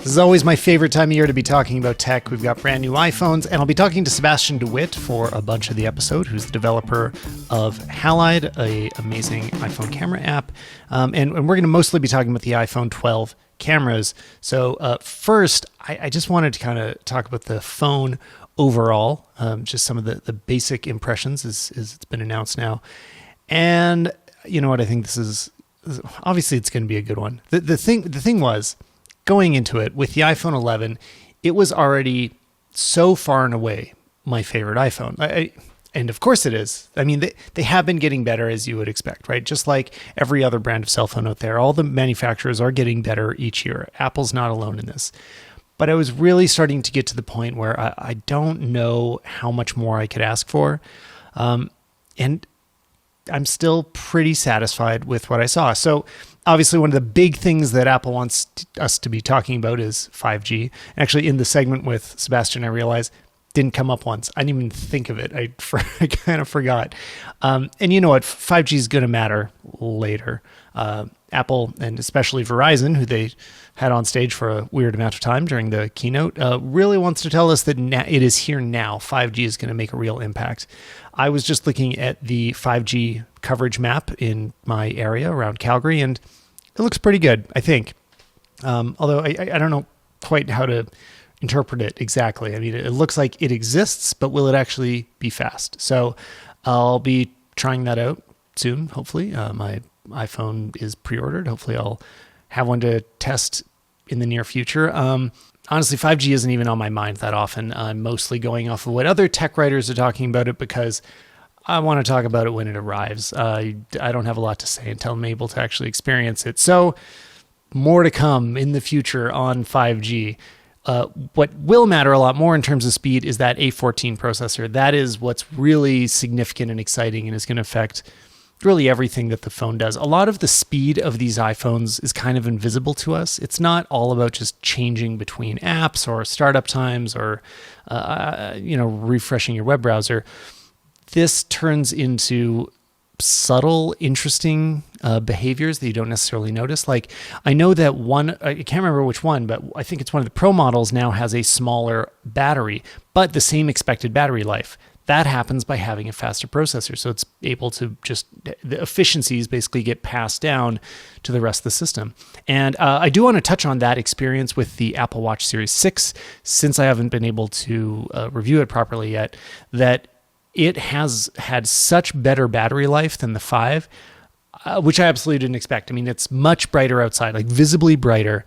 This is always my favorite time of year to be talking about tech. We've got brand new iPhones, and I'll be talking to Sebastian DeWitt for a bunch of the episode, who's the developer of Halide, a amazing iPhone camera app. And we're going to mostly be talking about the iPhone 12 cameras. So first, I just wanted to kind of talk about the phone overall, just some of the basic impressions as it's been announced now. And you know what? I think this is obviously it's going to be a good one. The thing was, going into it with the iPhone 11, it was already so far and away my favorite iPhone. And of course it is. I mean, they have been getting better, as you would expect, right? Just like every other brand of cell phone out there, all the manufacturers are getting better each year. Apple's not alone in this. But I was really starting to get to the point where I don't know how much more I could ask for. And I'm still pretty satisfied with what I saw. So obviously, one of the big things that Apple wants us to be talking about is 5G. Actually, in the segment with Sebastian, I realized didn't come up once. I didn't even think of it. I kind of forgot. And you know what? 5G is going to matter later. Apple, and especially Verizon, who they had on stage for a weird amount of time during the keynote, really wants to tell us that it is here now. 5G is going to make a real impact. I was just looking at the 5G coverage map in my area around Calgary, and it looks pretty good, I think. Although I don't know quite how to interpret it exactly. I mean, it looks like it exists, but will it actually be fast? So I'll be trying that out soon, hopefully. My iPhone is pre-ordered. Hopefully I'll have one to test in the near future. Honestly, 5G isn't even on my mind that often. I'm mostly going off of what other tech writers are talking about it because I want to talk about it when it arrives. I don't have a lot to say until I'm able to actually experience it. So more to come in the future on 5G. What will matter a lot more in terms of speed is that A14 processor. That is what's really significant and exciting and is going to affect really everything that the phone does. A lot of the speed of these iPhones is kind of invisible to us. It's not all about just changing between apps or startup times or refreshing your web browser. This turns into subtle, interesting behaviors that you don't necessarily notice. Like, I know that I can't remember which one, but I think it's one of the Pro models now has a smaller battery, but the same expected battery life. That happens by having a faster processor. So it's able to the efficiencies basically get passed down to the rest of the system. And I do want to touch on that experience with the Apple Watch Series 6, since I haven't been able to review it properly yet, that it has had such better battery life than the 5, which I absolutely didn't expect. I mean, it's much brighter outside, like visibly brighter,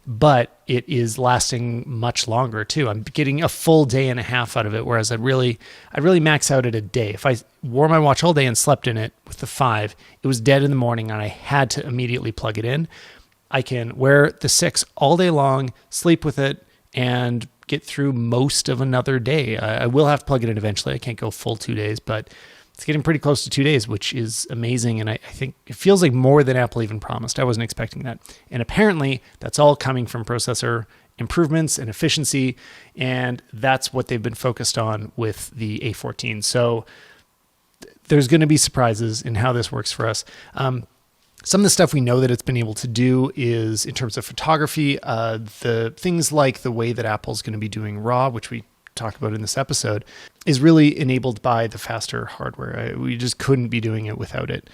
but it is lasting much longer too. I'm getting a full day and a half out of it, whereas I'd really max out at a day. If I wore my watch all day and slept in it with the 5, it was dead in the morning and I had to immediately plug it in. I can wear the 6 all day long, sleep with it, and get through most of another day. I will have to plug it in eventually. I can't go full 2 days, but it's getting pretty close to 2 days, which is amazing. And I think it feels like more than Apple even promised. I wasn't expecting that. And apparently that's all coming from processor improvements and efficiency. And that's what they've been focused on with the A14. So there's going to be surprises in how this works for us. Some of the stuff we know that it's been able to do is in terms of photography, the things like the way that Apple's going to be doing RAW, which we talk about in this episode, is really enabled by the faster hardware. We just couldn't be doing it without it.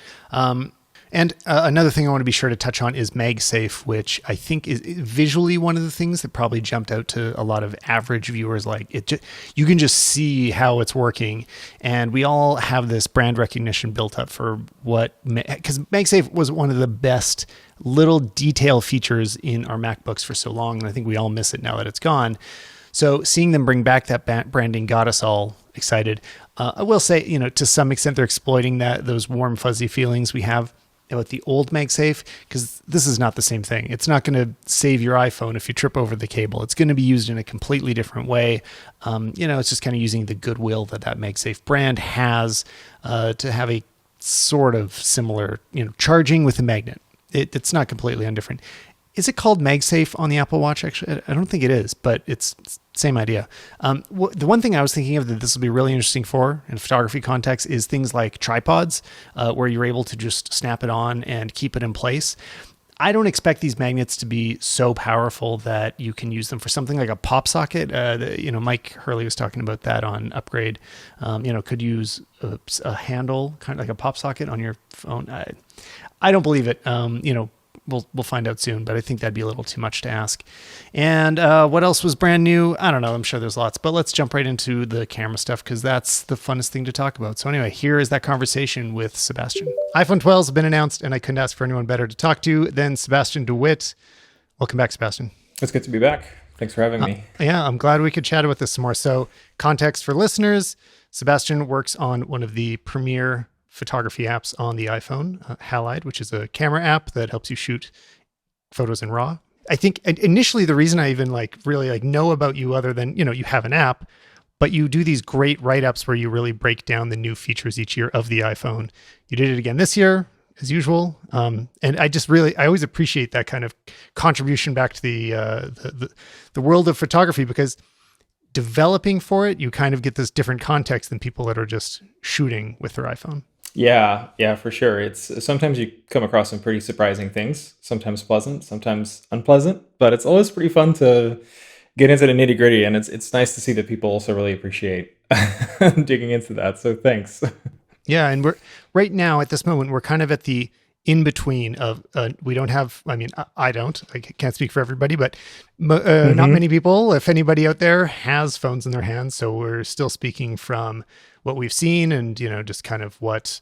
And another thing I want to be sure to touch on is MagSafe, which I think is visually one of the things that probably jumped out to a lot of average viewers. Like you can just see how it's working, and we all have this brand recognition built up for because MagSafe was one of the best little detail features in our MacBooks for so long, and I think we all miss it now that it's gone. So seeing them bring back that branding got us all excited. I will say, to some extent, they're exploiting those warm, fuzzy feelings we have about the old MagSafe, because this is not the same thing. It's not going to save your iPhone if you trip over the cable. It's going to be used in a completely different way. It's just kind of using the goodwill that MagSafe brand has to have a sort of similar, charging with a magnet. It's not completely undifferent. Is it called MagSafe on the Apple Watch? Actually, I don't think it is, but it's same idea. The one thing I was thinking of that this will be really interesting for in a photography context is things like tripods, where you're able to just snap it on and keep it in place. I don't expect these magnets to be so powerful that you can use them for something like a pop socket. Mike Hurley was talking about that on Upgrade. Could use a handle, kind of like a pop socket on your phone. I don't believe it. We'll find out soon, but I think that'd be a little too much to ask. And what else was brand new? I don't know. I'm sure there's lots, but let's jump right into the camera stuff because that's the funnest thing to talk about. So anyway, here is that conversation with Sebastian. iPhone 12s have been announced, and I couldn't ask for anyone better to talk to than Sebastian DeWitt. Welcome back, Sebastian. It's good to be back. Thanks for having me. Yeah, I'm glad we could chat about this some more. So context for listeners, Sebastian works on one of the premier photography apps on the iPhone, Halide, which is a camera app that helps you shoot photos in RAW. I think initially the reason I even really know about you, other than, you have an app, but you do these great write-ups where you really break down the new features each year of the iPhone. You did it again this year, as usual. And I always appreciate that kind of contribution back to the world of photography, because developing for it, you kind of get this different context than people that are just shooting with their iPhone. Yeah, for sure. It's sometimes you come across some pretty surprising things, sometimes pleasant, sometimes unpleasant, but it's always pretty fun to get into the nitty gritty. And it's nice to see that people also really appreciate digging into that. So thanks. Yeah. And we're right now at this moment, we're kind of at the in between of, we don't have, I can't speak for everybody, but not many people, if anybody out there, has phones in their hands. So we're still speaking from what we've seen and, just kind of what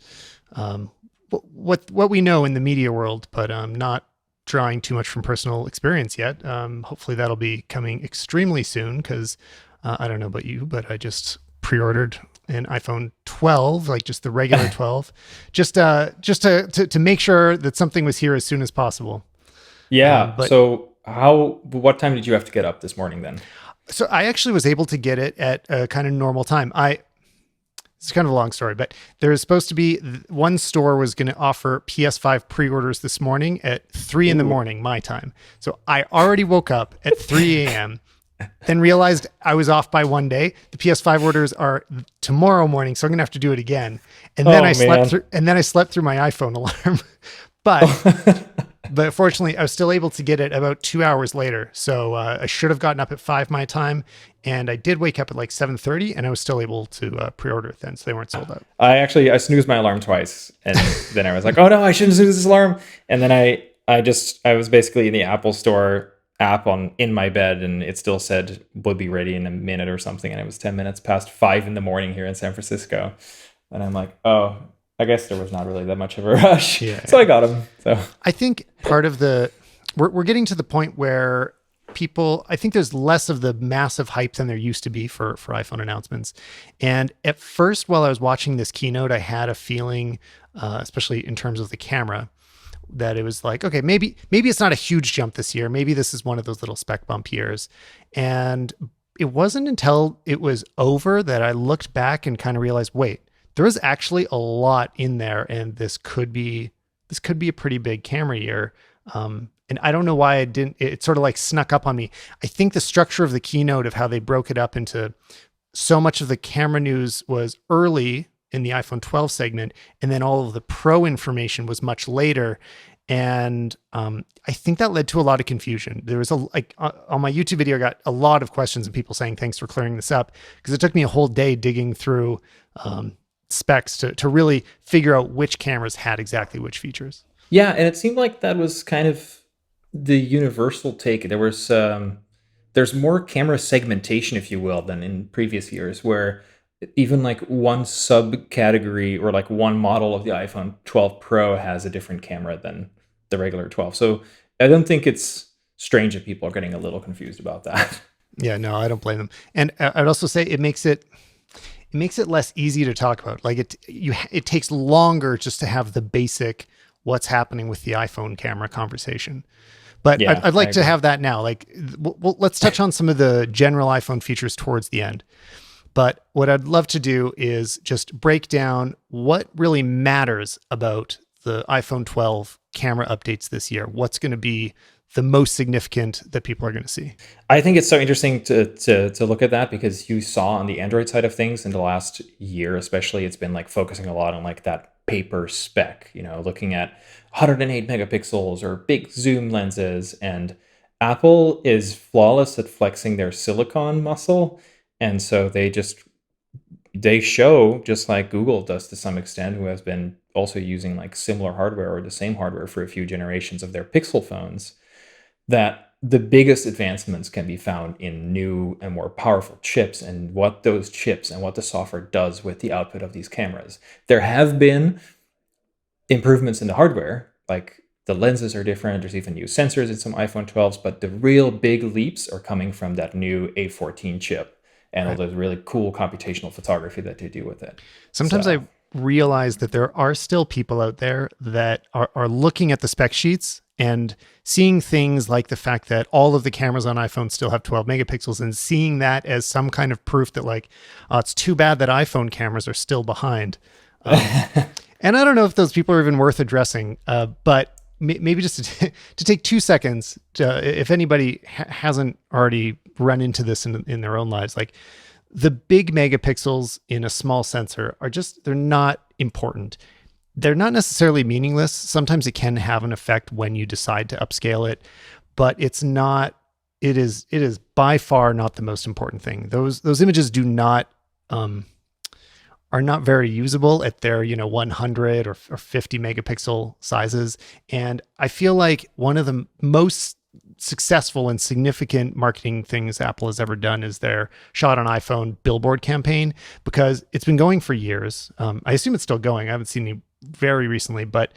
we know in the media world, but not drawing too much from personal experience yet. Hopefully that'll be coming extremely soon, because I don't know about you, but I just pre-ordered an iPhone 12, just the regular 12, just to make sure that something was here as soon as possible. Yeah. So what time did you have to get up this morning then? So I actually was able to get it at a kind of normal time. It's kind of a long story, but there was supposed to be one store was going to offer PS5 pre-orders this morning at 3 in the morning, my time. So I already woke up at 3 a.m., then realized I was off by one day. The PS5 orders are tomorrow morning, so I'm going to have to do it again. And then I slept through my iPhone alarm. But fortunately, I was still able to get it about 2 hours later. So I should have gotten up at 5 my time, and I did wake up at 7:30, and I was still able to pre-order it then, so they weren't sold out. I snoozed my alarm twice, and then I was like, oh no, I shouldn't snooze this alarm. And then I was basically in the Apple Store app in my bed, and it still said would be ready in a minute or something, and it was 10 minutes past 5 in the morning here in San Francisco. And I'm like, oh, I guess there was not really that much of a rush. Yeah. So I got them. So I think part of we're getting to the point where I think there's less of the massive hype than there used to be for iPhone announcements. And at first, while I was watching this keynote, I had a feeling, especially in terms of the camera, that it was okay, maybe it's not a huge jump this year. Maybe this is one of those little spec bump years. And it wasn't until it was over that I looked back and kind of realized, wait, there was actually a lot in there, and this could be a pretty big camera year. And I don't know why it sort of snuck up on me. I think the structure of the keynote, of how they broke it up into so much of the camera news was early in the iPhone 12 segment, and then all of the Pro information was much later. And I think that led to a lot of confusion. There was on my YouTube video, I got a lot of questions and people saying, thanks for clearing this up, because it took me a whole day digging through specs to really figure out which cameras had exactly which features. Yeah, and it seemed like that was kind of the universal take. There's more camera segmentation, if you will, than in previous years, where even one subcategory or one model of the iPhone 12 Pro has a different camera than the regular 12. So I don't think it's strange that people are getting a little confused about that. Yeah, no, I don't blame them. And I'd also say it makes it less easy to talk about. It takes longer just to have the basic what's happening with the iPhone camera conversation. But yeah, I'd like to have that now. Let's touch on some of the general iPhone features towards the end. But what I'd love to do is just break down what really matters about the iPhone 12 camera updates this year. What's going to be the most significant that people are going to see? I think it's so interesting to look at that, because you saw on the Android side of things in the last year, especially, it's been focusing a lot on that paper spec, looking at 108 megapixels or big zoom lenses. And Apple is flawless at flexing their silicon muscle. And so they show, just like Google does to some extent, who has been also using like similar hardware or the same hardware for a few generations of their Pixel phones, that the biggest advancements can be found in new and more powerful chips and what those chips and what the software does with the output of these cameras. There have been improvements in the hardware, like the lenses are different. There's even new sensors in some iPhone 12s, but the real big leaps are coming from that new A14 chip and all the really cool computational photography that they do with it. Sometimes I realize that there are still people out there that are looking at the spec sheets and seeing things like the fact that all of the cameras on iPhone still have 12 megapixels and seeing that as some kind of proof that like, it's too bad that iPhone cameras are still behind. And I don't know if those people are even worth addressing, but maybe just to take 2 seconds, if anybody hasn't already run into this in their own lives, like the big megapixels in a small sensor they're not important. They're not necessarily meaningless. Sometimes it can have an effect when you decide to upscale it, but it is by far not the most important thing. Those images are not very usable at their 100 or 50 megapixel sizes. And I feel like one of the most successful and significant marketing things Apple has ever done is their Shot on iPhone billboard campaign, because it's been going for years. I assume it's still going. I haven't seen any very recently, but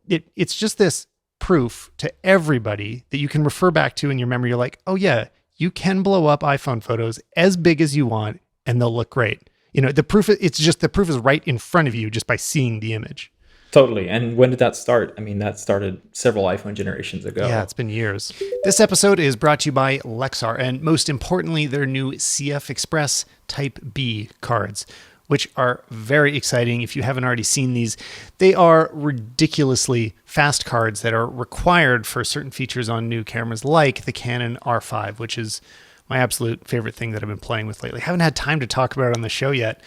it's just this proof to everybody that you can refer back to in your memory. You're like, oh yeah, you can blow up iPhone photos as big as you want and they'll look great. The proof is right in front of you just by seeing the image. Totally. And when did that start? I mean, that started several iPhone generations ago. Yeah, it's been years. This episode is brought to you by Lexar, and most importantly, their new CF Express Type B cards, which are very exciting. If you haven't already seen these, they are ridiculously fast cards that are required for certain features on new cameras like the Canon R5, which is my absolute favorite thing that I've been playing with lately. I haven't had time to talk about it on the show yet,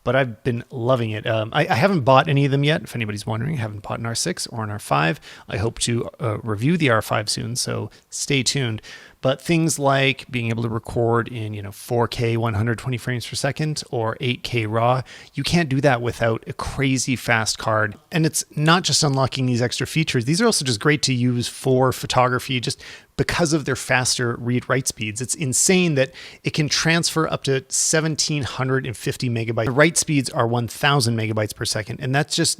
but I've been loving it. I haven't bought any of them yet. If anybody's wondering, I haven't bought an R6 or an R5. I hope to review the R5 soon, so stay tuned. But things like being able to record in 4K 120 frames per second or 8K RAW, you can't do that without a crazy fast card. And it's not just unlocking these extra features. These are also just great to use for photography, just because of their faster read-write speeds. It's insane that it can transfer up to 1,750 megabytes. The write speeds are 1,000 megabytes per second, and that's just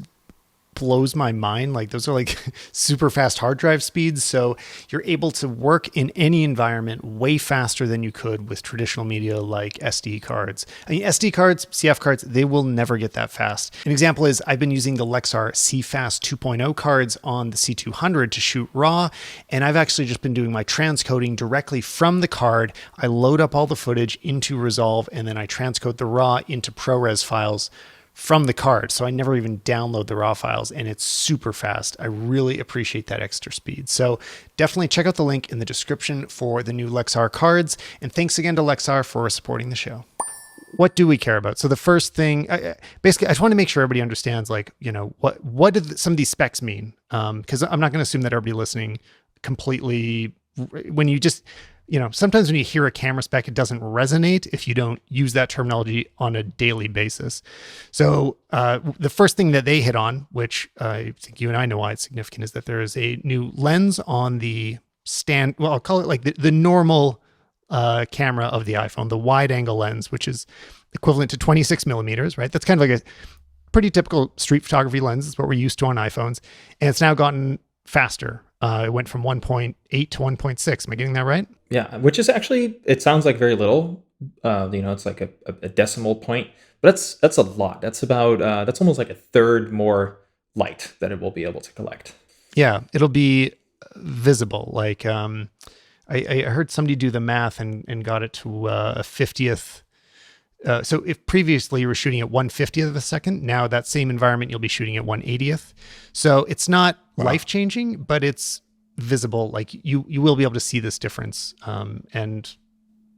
blows my mind. Like those are like super fast hard drive speeds. So you're able to work in any environment way faster than you could with traditional media like SD cards. I mean, SD cards, CF cards, they will never get that fast. An example is I've been using the Lexar CFast 2.0 cards on the C200 to shoot RAW. And I've actually just been doing my transcoding directly from the card. I load up all the footage into Resolve and then I transcode the RAW into ProRes files from the card. So I never even download the RAW files and it's super fast. I really appreciate that extra speed. So definitely check out the link in the description for the new Lexar cards. And thanks again to Lexar for supporting the show. What do we care about? So the first thing, basically, I just want to make sure everybody understands, like, what did some of these specs mean? Because I'm not going to assume that everybody listening completely, when you just, sometimes when you hear a camera spec, it doesn't resonate if you don't use that terminology on a daily basis. So the first thing that they hit on, which I think you and I know why it's significant, is that there is a new lens on the I'll call it like the normal camera of the iPhone, the wide angle lens, which is equivalent to 26 millimeters, right? That's kind of like a pretty typical street photography lens. It's what we're used to on iPhones. And it's now gotten faster. It went from 1.8 to 1.6. Am I getting that right? Yeah, which is actually, it sounds like very little. It's like a decimal point, but that's a lot. That's about, that's almost like a third more light that it will be able to collect. Yeah, it'll be visible. Like I heard somebody do the math and got it to a 50th. So if previously you were shooting at 1/50th of a second, now that same environment, you'll be shooting at 1/80th. So it's not life-changing, but it's visible. Like you will be able to see this difference. And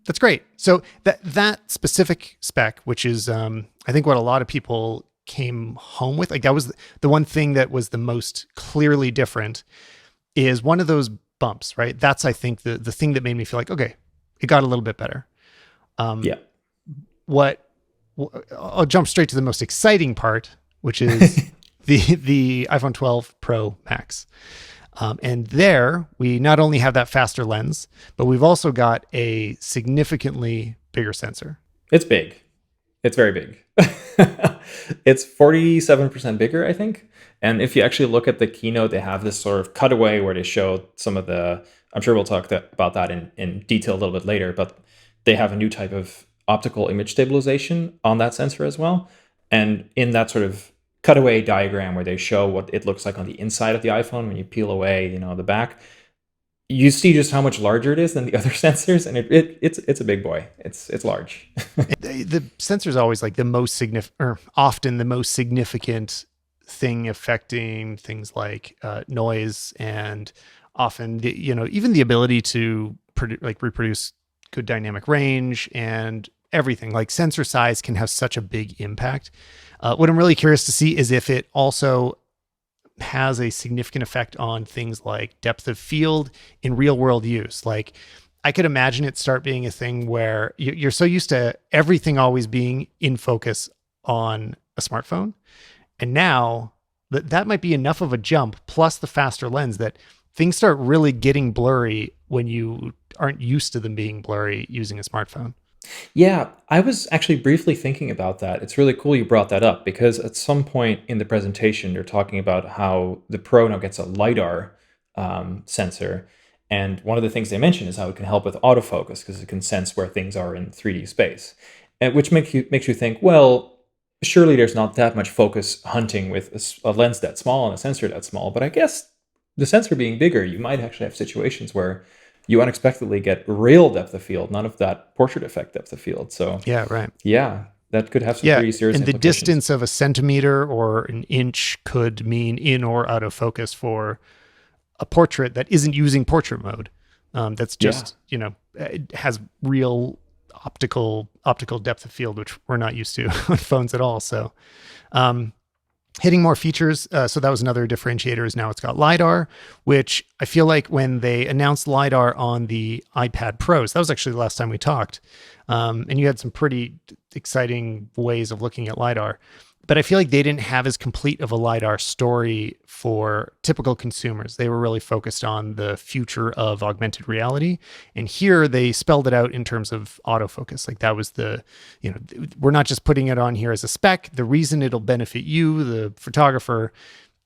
that's great. So that specific spec, which is, I think what a lot of people came home with. Like that was the one thing that was the most clearly different is one of those bumps, right? That's, I think, the thing that made me feel like, okay, it got a little bit better. Yeah. I'll jump straight to the most exciting part, which is the iPhone 12 Pro Max. And there we not only have that faster lens, but we've also got a significantly bigger sensor. It's big. It's very big. It's 47% bigger, I think. And if you actually look at the keynote, they have this sort of cutaway where they show some of the, I'm sure we'll talk about that in detail a little bit later, but they have a new type of optical image stabilization on that sensor as well. And in that sort of cutaway diagram where they show what it looks like on the inside of the iPhone when you peel away, the back, you see just how much larger it is than the other sensors, and it's a big boy. It's large. The sensor is always like the most significant, or often the most significant thing affecting things like noise, and often even the ability to reproduce good dynamic range and everything. Like sensor size can have such a big impact. What I'm really curious to see is if it also has a significant effect on things like depth of field in real world use. Like I could imagine it start being a thing where you're so used to everything always being in focus on a smartphone. And now that might be enough of a jump, plus the faster lens, that things start really getting blurry when you aren't used to them being blurry using a smartphone. Yeah, I was actually briefly thinking about that. It's really cool you brought that up because at some point in the presentation, you're talking about how the Pro now gets a Lidar sensor. And one of the things they mention is how it can help with autofocus because it can sense where things are in 3D space, and which makes you think, well, surely there's not that much focus hunting with a lens that small and a sensor that small. But I guess the sensor being bigger, you might actually have situations where you unexpectedly get real depth of field, none of that portrait effect depth of field. So yeah, right. Yeah, that could have some pretty serious and the implications. distance of a centimeter or an inch could mean in or out of focus for a portrait that isn't using portrait mode. That's just, it has real optical depth of field, which we're not used to on phones at all. So, hitting more features. So that was another differentiator, is now it's got Lidar, which I feel like when they announced Lidar on the iPad Pros, that was actually the last time we talked. And you had some pretty exciting ways of looking at Lidar. But I feel like they didn't have as complete of a Lidar story for typical consumers. They were really focused on the future of augmented reality. And here they spelled it out in terms of autofocus. Like that was we're not just putting it on here as a spec. The reason it'll benefit you, the photographer,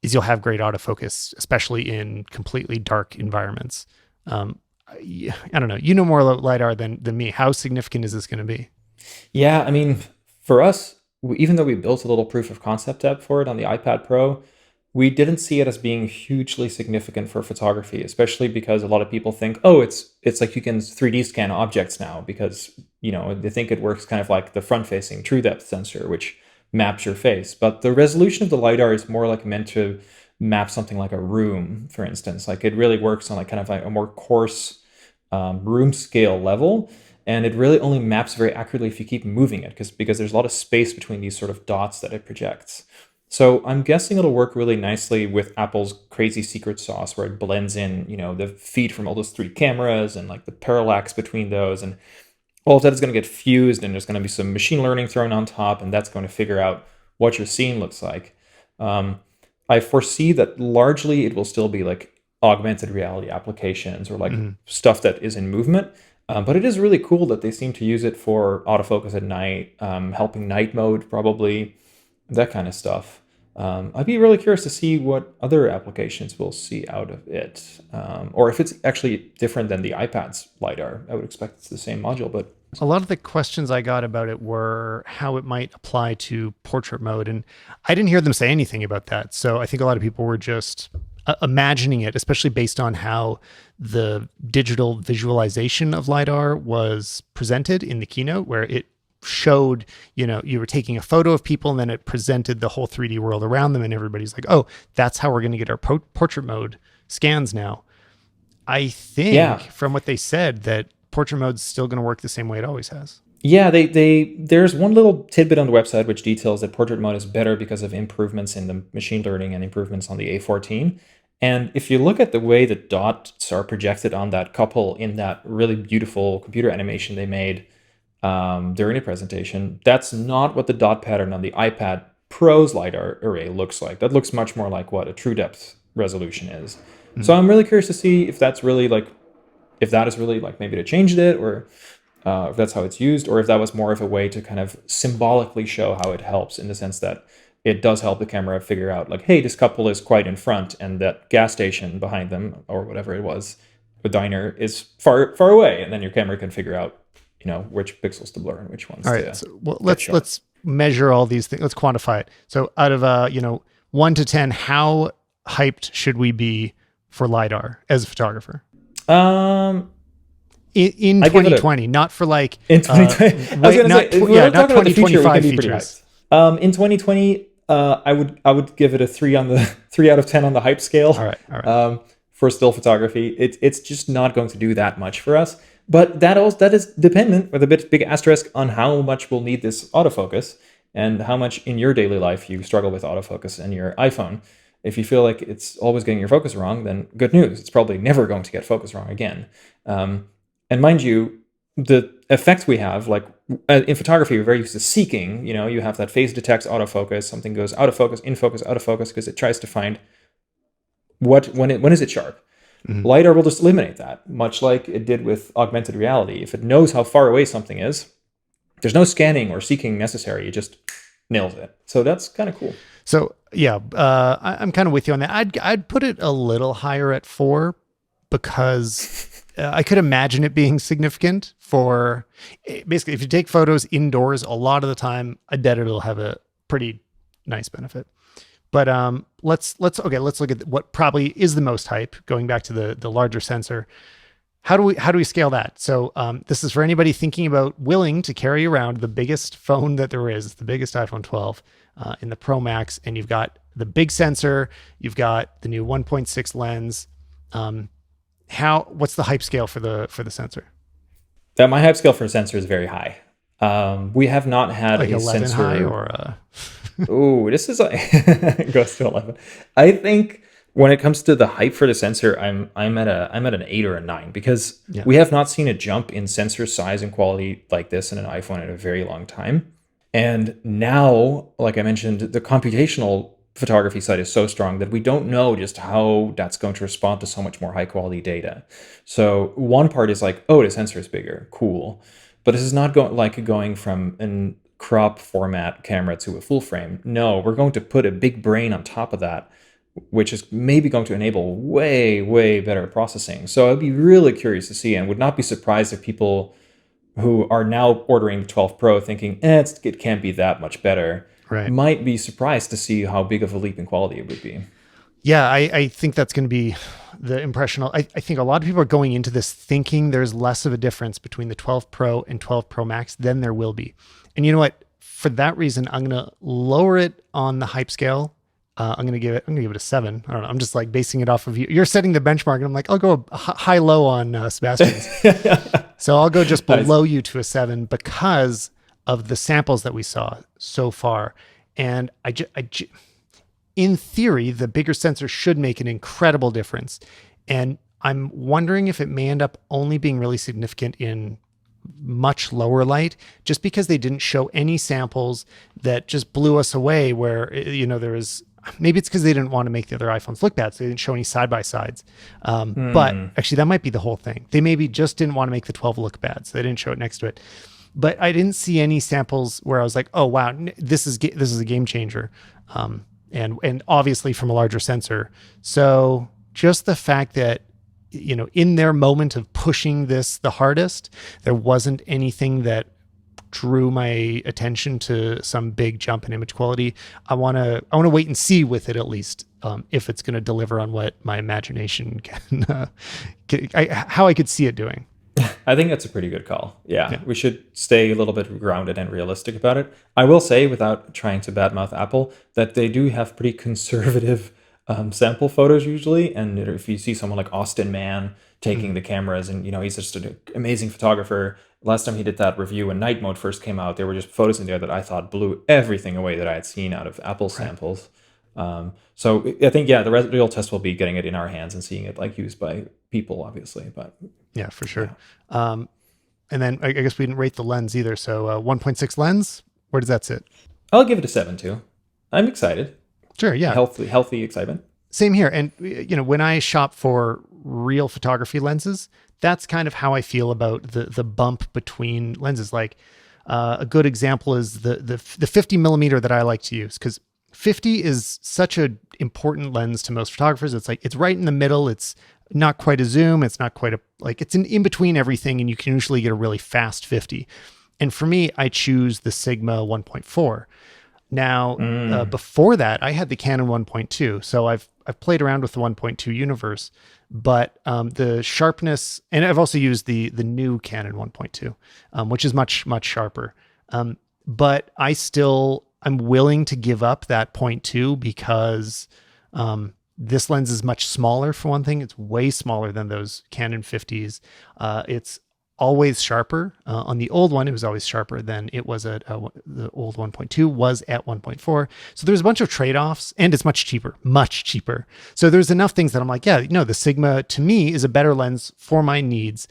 is you'll have great autofocus, especially in completely dark environments. I don't know. You know more about Lidar than me. How significant is this going to be? Yeah, I mean, for us, even though we built a little proof of concept app for it on the iPad Pro, we didn't see it as being hugely significant for photography, especially because a lot of people think, oh, it's like you can 3D scan objects now because, they think it works kind of like the front-facing true depth sensor, which maps your face. But the resolution of the LiDAR is more like meant to map something like a room, for instance. Like it really works on like kind of like a more coarse room scale level. And it really only maps very accurately if you keep moving it because there's a lot of space between these sort of dots that it projects. So I'm guessing it'll work really nicely with Apple's crazy secret sauce where it blends in, the feed from all those 3 cameras and like the parallax between those. And all of that is going to get fused and there's going to be some machine learning thrown on top and that's going to figure out what your scene looks like. I foresee that largely it will still be like augmented reality applications or like stuff that is in movement. But it is really cool that they seem to use it for autofocus at night, helping night mode probably, that kind of stuff. I'd be really curious to see what other applications we'll see out of it, or if it's actually different than the iPad's LiDAR. I would expect it's the same module, but a lot of the questions I got about it were how it might apply to portrait mode, and I didn't hear them say anything about that. So I think a lot of people were just imagining it, especially based on how the digital visualization of LiDAR was presented in the keynote, where it showed, you were taking a photo of people and then it presented the whole 3D world around them. And everybody's like, oh, that's how we're going to get our portrait mode scans now. I think from what they said that portrait mode's still going to work the same way it always has. Yeah, there's one little tidbit on the website which details that portrait mode is better because of improvements in the machine learning and improvements on the A14. And if you look at the way the dots are projected on that couple in that really beautiful computer animation they made during the presentation, that's not what the dot pattern on the iPad Pro's LiDAR array looks like. That looks much more like what a true depth resolution is. So I'm really curious to see if that's really like, if that is really like maybe they changed it, or if that's how it's used, or if that was more of a way to kind of symbolically show how it helps, in the sense that it does help the camera figure out like, hey, this couple is quite in front and that gas station behind them, or whatever it was, the diner, is far away, and then your camera can figure out, which pixels to blur and which ones. All right. So, well, let's measure all these things. Let's quantify it. So out of 1 to 10, how hyped should we be for LiDAR as a photographer? In 2020, not for like in 2020. Not 2025 features. In 2020, I would give it a 3 on the 3 out of 10 on the hype scale. All right. For still photography, it's just not going to do that much for us. But that is dependent, with a big asterisk, on how much we'll need this autofocus and how much in your daily life you struggle with autofocus in your iPhone. If you feel like it's always getting your focus wrong, then good news. It's probably never going to get focus wrong again. And mind you, the effect we have, like in photography, we're very used to seeking. You have that phase detects autofocus. Something goes out of focus, in focus, out of focus, because it tries to find when is it sharp. Mm-hmm. LiDAR will just eliminate that, much like it did with augmented reality. If it knows how far away something is, there's no scanning or seeking necessary. It just nails it. So that's kind of cool. So yeah, I'm kind of with you on that. I'd put it a little higher at 4, because I could imagine it being significant for basically, if you take photos indoors a lot of the time, I bet it'll have a pretty nice benefit. But let's look at what probably is the most hype, going back to the larger sensor. How do we scale that? So this is for anybody thinking about willing to carry around the biggest phone that there is, the biggest iPhone 12 in the Pro Max, and you've got the big sensor, you've got the new 1.6 lens. What's the hype scale for the sensor? My hype scale for a sensor is very high. We have not had like a 11 sensor. High or Oh, this is it goes to 11. I think when it comes to the hype for the sensor, I'm at an 8 or a 9, because we have not seen a jump in sensor size and quality like this in an iPhone in a very long time. And now, like I mentioned, the computational photography side is so strong that we don't know just how that's going to respond to so much more high quality data. So one part is like, oh, the sensor is bigger, cool. But this is not going from an crop format camera to a full frame. No, we're going to put a big brain on top of that, which is maybe going to enable way, way better processing. So I'd be really curious to see, and would not be surprised if people who are now ordering the 12 Pro thinking, it can't be that much better, might be surprised to see how big of a leap in quality it would be. Yeah, I think that's going to be the impression. I think a lot of people are going into this thinking there's less of a difference between the 12 Pro and 12 Pro Max than there will be. And you know what? For that reason, I'm going to lower it on the hype scale. I'm going to give it a 7. I don't know. I'm just like basing it off of you. You're setting the benchmark, and I'm like, I'll go high low on Sebastian's. So I'll go just below you to a 7 because of the samples that we saw so far. And in theory, the bigger sensor should make an incredible difference. And I'm wondering if it may end up only being really significant in much lower light, just because they didn't show any samples that just blew us away, where, there was, maybe it's because they didn't want to make the other iPhones look bad, so they didn't show any side-by-sides. But actually, that might be the whole thing. They maybe just didn't want to make the 12 look bad, so they didn't show it next to it. But I didn't see any samples where I was like, oh, wow, this is a game changer. And obviously from a larger sensor. So just the fact that, in their moment of pushing this the hardest, there wasn't anything that drew my attention to some big jump in image quality. I want to wait and see with it, at least, if it's going to deliver on what my imagination can, how I could see it doing. I think that's a pretty good call. Yeah, we should stay a little bit grounded and realistic about it. I will say, without trying to badmouth Apple, that they do have pretty conservative sample photos usually. And if you see someone like Austin Mann taking the cameras, and he's just an amazing photographer, last time he did that review when night mode first came out, there were just photos in there that I thought blew everything away that I had seen out of Apple samples. So I think, yeah, the real test will be getting it in our hands and seeing it like used by people, obviously. But yeah, for sure. Yeah. And then I guess we didn't rate the lens either. So 1.6 lens, where does that sit? I'll give it a 7 too. I'm excited. Sure, yeah. Healthy excitement. Same here. And, when I shop for real photography lenses, that's kind of how I feel about the bump between lenses. Like a good example is the 50 millimeter that I like to use, because 50 is such an important lens to most photographers. It's like, it's right in the middle. It's not quite a zoom. It's not quite it's in between everything. And you can usually get a really fast 50. And for me, I choose the Sigma 1.4. Now, before that, I had the Canon 1.2. So I've played around with the 1.2 universe, but the sharpness, and I've also used the new Canon 1.2, which is much, much sharper. But I'm willing to give up that 0.2 because this lens is much smaller, for one thing. It's way smaller than those Canon 50s. It's always sharper. On the old one, it was always sharper than it was at the old 1.2 was at 1.4. So there's a bunch of trade-offs, and it's much cheaper. So there's enough things that I'm like, yeah, no, the Sigma to me is a better lens for my needs,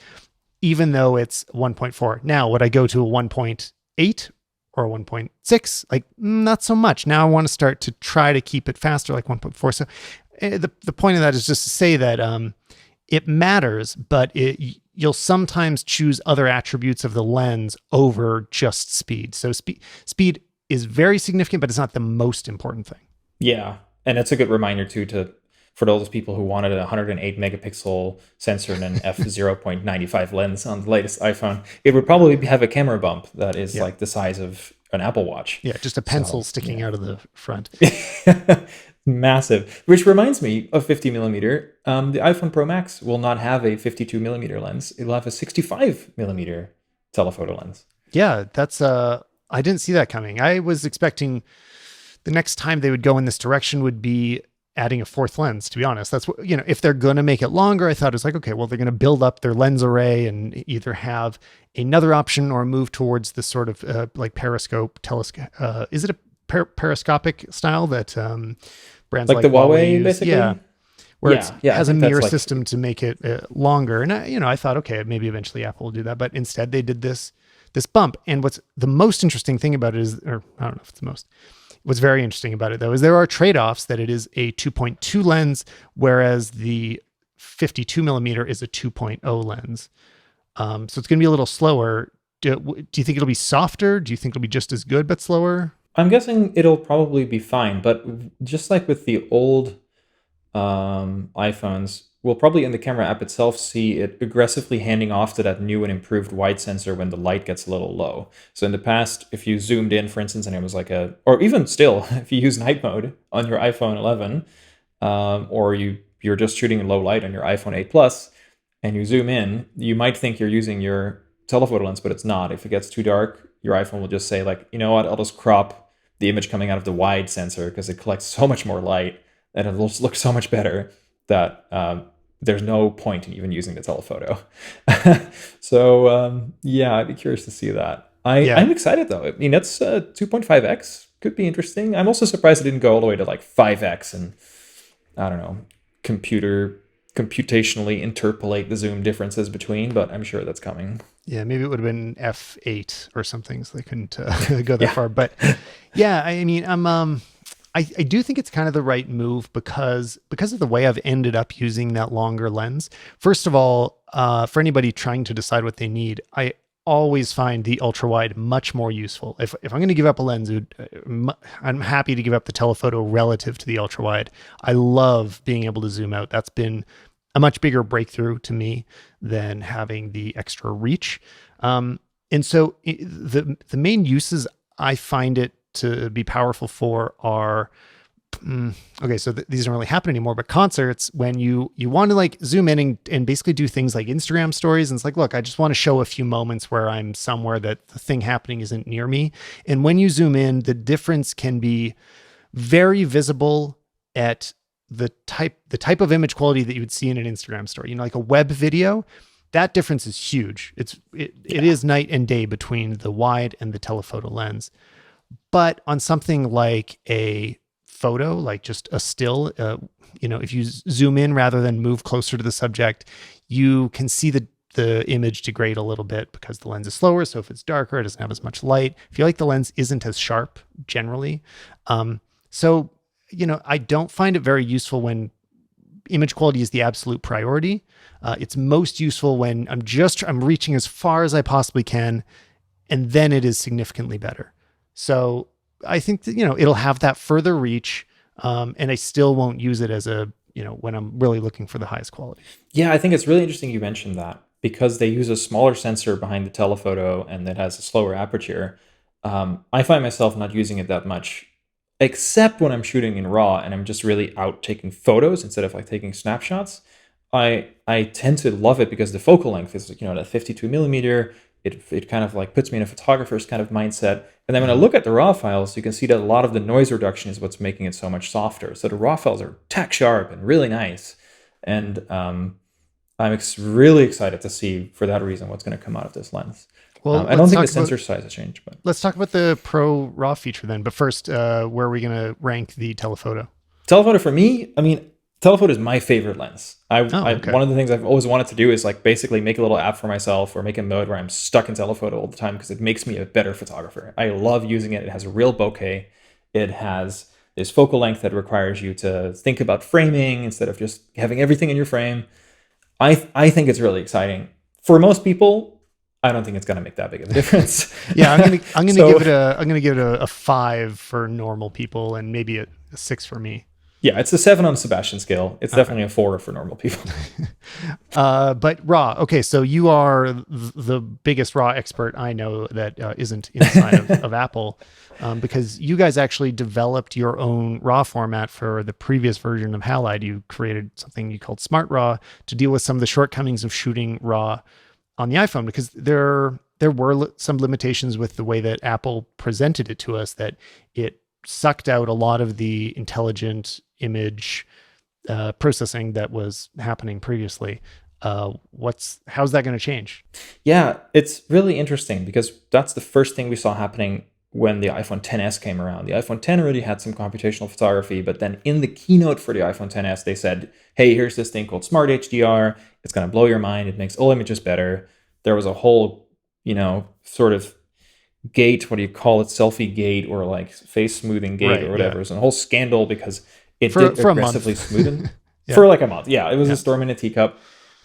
even though it's 1.4. Now, would I go to a 1.8 or 1.6? Like, not so much. Now I want to start to try to keep it faster, like 1.4. So the point of that is just to say that it matters, but you'll sometimes choose other attributes of the lens over just speed. So speed is very significant, but it's not the most important thing. Yeah, and it's a good reminder too for those people who wanted a 108 megapixel sensor and an f0.95 lens on the latest iPhone. It would probably have a camera bump that is like the size of an Apple Watch. Yeah, just a pencil sticking out of the front. Massive. Which reminds me of 50 millimeter. The iPhone Pro Max will not have a 52 millimeter lens. It'll have a 65 millimeter telephoto lens. Yeah, that's I didn't see that coming. I was expecting the next time they would go in this direction would be adding a fourth lens, to be honest. That's what, if they're going to make it longer, I thought it was like, okay, well, they're going to build up their lens array and either have another option or move towards this sort of like periscope telescope. Is it a periscopic style that brands like the Huawei use? basically? Yeah. Where it has a mirror like system to make it longer. And I thought, okay, maybe eventually Apple will do that. But instead they did this bump. And what's the most interesting thing about it is, or I don't know if it's the most, what's very interesting about it though, is there are trade-offs that it is a 2.2 lens, whereas the 52 millimeter is a 2.0 lens. So it's going to be a little slower. Do you think it'll be softer? Do you think it'll be just as good, but slower? I'm guessing it'll probably be fine, but just like with the old iPhones, we'll probably in the camera app itself see it aggressively handing off to that new and improved wide sensor when the light gets a little low. So in the past, if you zoomed in, for instance, and it was like or even still, if you use night mode on your iPhone 11, or you're just shooting in low light on your iPhone 8 Plus, and you zoom in, you might think you're using your telephoto lens, but it's not. If it gets too dark, your iPhone will just say like, you know what, I'll just crop the image coming out of the wide sensor because it collects so much more light and it'll just look so much better that there's no point in even using the telephoto. So I'd be curious to see that. I'm excited though. I mean, that's 2.5x could be interesting. I'm also surprised it didn't go all the way to like 5x and I don't know, computationally interpolate the zoom differences between, but I'm sure that's coming. Yeah, maybe it would have been F8 or something, so they couldn't go that far. But yeah, I mean, I do think it's kind of the right move because of the way I've ended up using that longer lens. First of all, for anybody trying to decide what they need, I always find the ultra wide much more useful. If I'm going to give up a lens, I'm happy to give up the telephoto relative to the ultra wide. I love being able to zoom out. That's been a much bigger breakthrough to me than having the extra reach. And so the main uses I find it to be powerful for are, okay, so these don't really happen anymore, but concerts, when you want to like zoom in and basically do things like Instagram stories. And it's like, look, I just want to show a few moments where I'm somewhere that the thing happening isn't near me. And when you zoom in, the difference can be very visible at the type of image quality that you would see in an Instagram story. Like a web video, that difference is huge. It is night and day between the wide and the telephoto lens. But on something like a photo, like just a still, if you zoom in rather than move closer to the subject, you can see the image degrade a little bit because the lens is slower. So if it's darker, it doesn't have as much light. I feel like the lens isn't as sharp generally. So I don't find it very useful when image quality is the absolute priority. It's most useful when I'm reaching as far as I possibly can, and then it is significantly better. So I think that, it'll have that further reach, and I still won't use it as when I'm really looking for the highest quality. Yeah, I think it's really interesting you mentioned that, because they use a smaller sensor behind the telephoto and that has a slower aperture. I find myself not using it that much, except when I'm shooting in RAW and I'm just really out taking photos instead of like taking snapshots. I tend to love it because the focal length is at 52 millimeter. It kind of like puts me in a photographer's kind of mindset. And then when I look at the RAW files, you can see that a lot of the noise reduction is what's making it so much softer. So the RAW files are tack sharp and really nice. And I'm really excited to see, for that reason, what's going to come out of this lens. Well, I don't think the sensor size has changed. But let's talk about the ProRAW feature then. But first, where are we going to rank the telephoto? Telephoto for me, telephoto is my favorite lens. Okay. One of the things I've always wanted to do is like basically make a little app for myself or make a mode where I'm stuck in telephoto all the time, because it makes me a better photographer. I love using it. It has a real bokeh. It has this focal length that requires you to think about framing instead of just having everything in your frame. I think it's really exciting. For most people, I don't think it's going to make that big of a difference. Yeah, I'm gonna give it a 5 for normal people and maybe a 6 for me. Yeah, it's a 7 on Sebastian scale. It's definitely a 4 for normal people. But RAW. Okay, so you are the biggest RAW expert I know that isn't inside of Apple, because you guys actually developed your own RAW format for the previous version of Halide. You created something you called Smart RAW to deal with some of the shortcomings of shooting RAW on the iPhone, because there were some limitations with the way that Apple presented it to us, that it sucked out a lot of the intelligent image processing that was happening previously. How's that going to change? Yeah, it's really interesting, because that's the first thing we saw happening when the iPhone XS came around. The iPhone X already had some computational photography, but then in the keynote for the iPhone XS, they said, hey, here's this thing called Smart HDR. It's going to blow your mind. It makes all images better. There was a whole, sort of gate, what do you call it, selfie gate or like face smoothing gate or whatever. Yeah. It was a whole scandal because it did aggressively smoothen for like a month. Yeah, it was a storm in a teacup.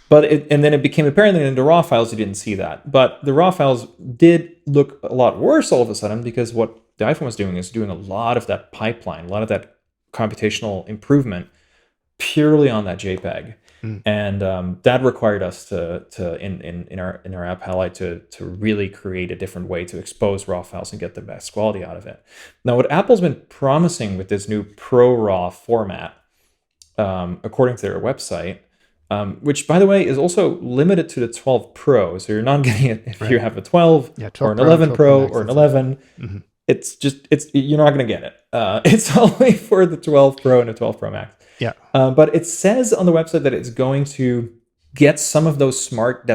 And then it became apparent that in the RAW files, you didn't see that. But the RAW files did look a lot worse all of a sudden, because what the iPhone was doing is doing a lot of that pipeline, a lot of that computational improvement purely on that JPEG. And that required us to in our app Halide to really create a different way to expose RAW files and get the best quality out of it. Now, what Apple's been promising with this new ProRAW format, according to their website, which, by the way, is also limited to the 12 Pro. So you're not getting it if you have a 12 or an 11 Pro or an 11. Mm-hmm. You're not going to get it. It's only for the 12 Pro and the 12 Pro Max. Yeah. But it says on the website that it's going to get some of those smart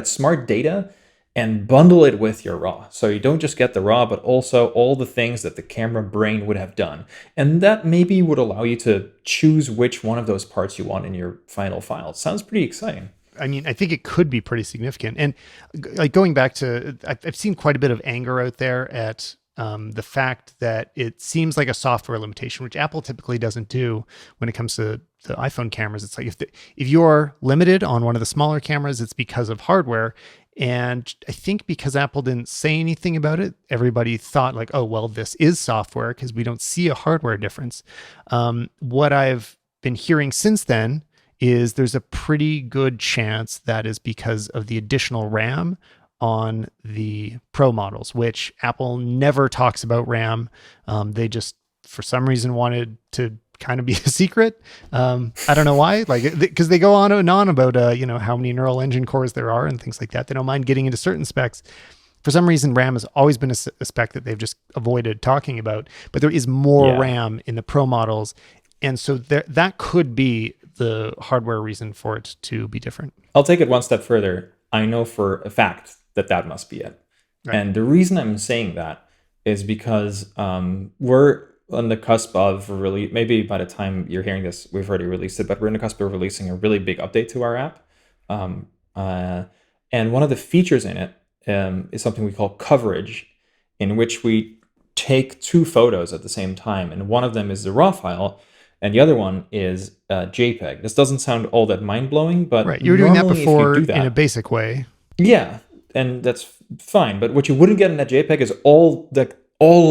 data and bundle it with your RAW. So you don't just get the RAW, but also all the things that the camera brain would have done. And that maybe would allow you to choose which one of those parts you want in your final file. It sounds pretty exciting. I mean, I think it could be pretty significant. And like going back to, I've seen quite a bit of anger out there at the fact that it seems like a software limitation, which Apple typically doesn't do when it comes to the iPhone cameras. It's like if you're limited on one of the smaller cameras, it's because of hardware. And I think because Apple didn't say anything about it, everybody thought like, oh, well, this is software because we don't see a hardware difference. What I've been hearing since then is there's a pretty good chance that is because of the additional RAM on the Pro models, which Apple never talks about RAM. They just, for some reason, wanted to kind of be a secret. I don't know why, because they go on and on about, how many neural engine cores there are and things like that. They don't mind getting into certain specs. For some reason, RAM has always been a spec that they've just avoided talking about, but there is more RAM in the Pro models. And so that could be the hardware reason for it to be different. I'll take it one step further. I know for a fact that that must be it. Right. And the reason I'm saying that is because we're on the cusp of release. Maybe by the time you're hearing this, we've already released it, but we're in the cusp of releasing a really big update to our app. Um, uh, and one of the features in it is something we call coverage, in which we take two photos at the same time. And one of them is the RAW file, and the other one is JPEG. This doesn't sound all that mind-blowing, but Right. You were doing that normally if you before do in a that, basic way. yeah, and that's fine. But what you wouldn't get in that JPEG is all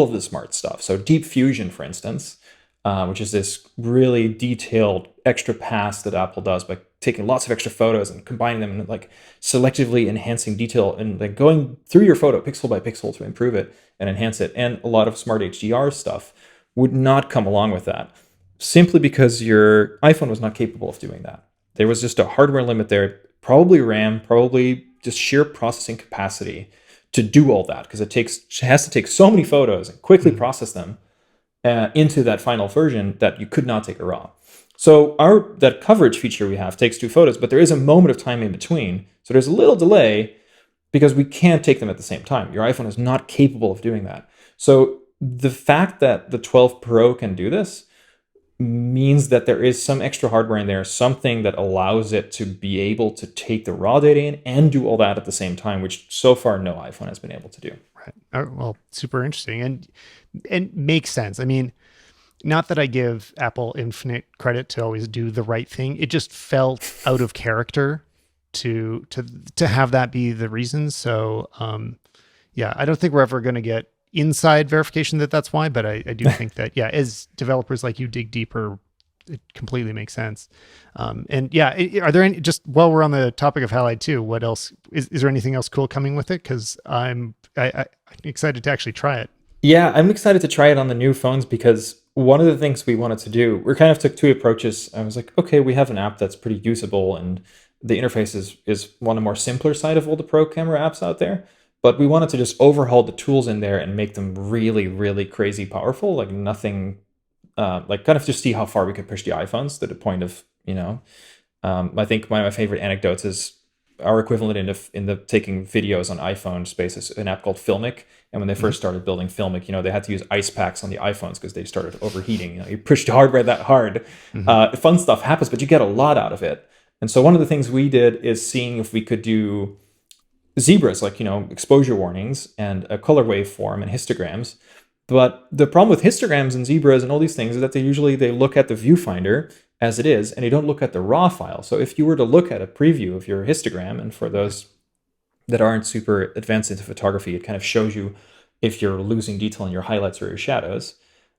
of the smart stuff. So Deep Fusion, for instance, which is this really detailed extra pass that Apple does by taking lots of extra photos and combining them and like selectively enhancing detail and like going through your photo pixel by pixel to improve it and enhance it. And a lot of smart HDR stuff would not come along with that, simply because your iPhone was not capable of doing that. There was just a hardware limit there, probably RAM, probably just sheer processing capacity to do all that, because it has to take so many photos and quickly process them into that final version that you could not take a RAW. So that coverage feature we have takes two photos, but there is a moment of time in between. So there's a little delay because we can't take them at the same time. Your iPhone is not capable of doing that. So the fact that the 12 Pro can do this means that there is some extra hardware in there, something that allows it to be able to take the raw data in and do all that at the same time, which so far no iPhone has been able to do. Right. Well, super interesting and makes sense. I mean, not that I give Apple infinite credit to always do the right thing. It just felt out of character to have that be the reason. So, yeah, I don't think we're ever going to get inside verification that that's why, but I do think that, yeah, as developers like you dig deeper, it completely makes sense. And yeah, are there any, just while we're on the topic of Halide 2, what else, is there anything else cool coming with it? Cause I'm excited to actually try it. Yeah, I'm excited to try it on the new phones because one of the things we wanted to do, we kind of took two approaches. I was like, okay, we have an app that's pretty usable and the interface is on the more simpler side of all the pro camera apps out there. But we wanted to just overhaul the tools in there and make them really, really crazy powerful. Like nothing, like kind of just see how far we could push the iPhones to the point of, I think one of my favorite anecdotes is our equivalent in the taking videos on iPhone space is an app called Filmic. And when they first started building Filmic, they had to use ice packs on the iPhones because they started overheating. You push the hardware that hard, fun stuff happens, but you get a lot out of it. And so one of the things we did is seeing if we could do zebras, like, exposure warnings and a color waveform and histograms. But the problem with histograms and zebras and all these things is that they look at the viewfinder as it is, and they don't look at the raw file. So if you were to look at a preview of your histogram, and for those that aren't super advanced into photography, it kind of shows you if you're losing detail in your highlights or your shadows,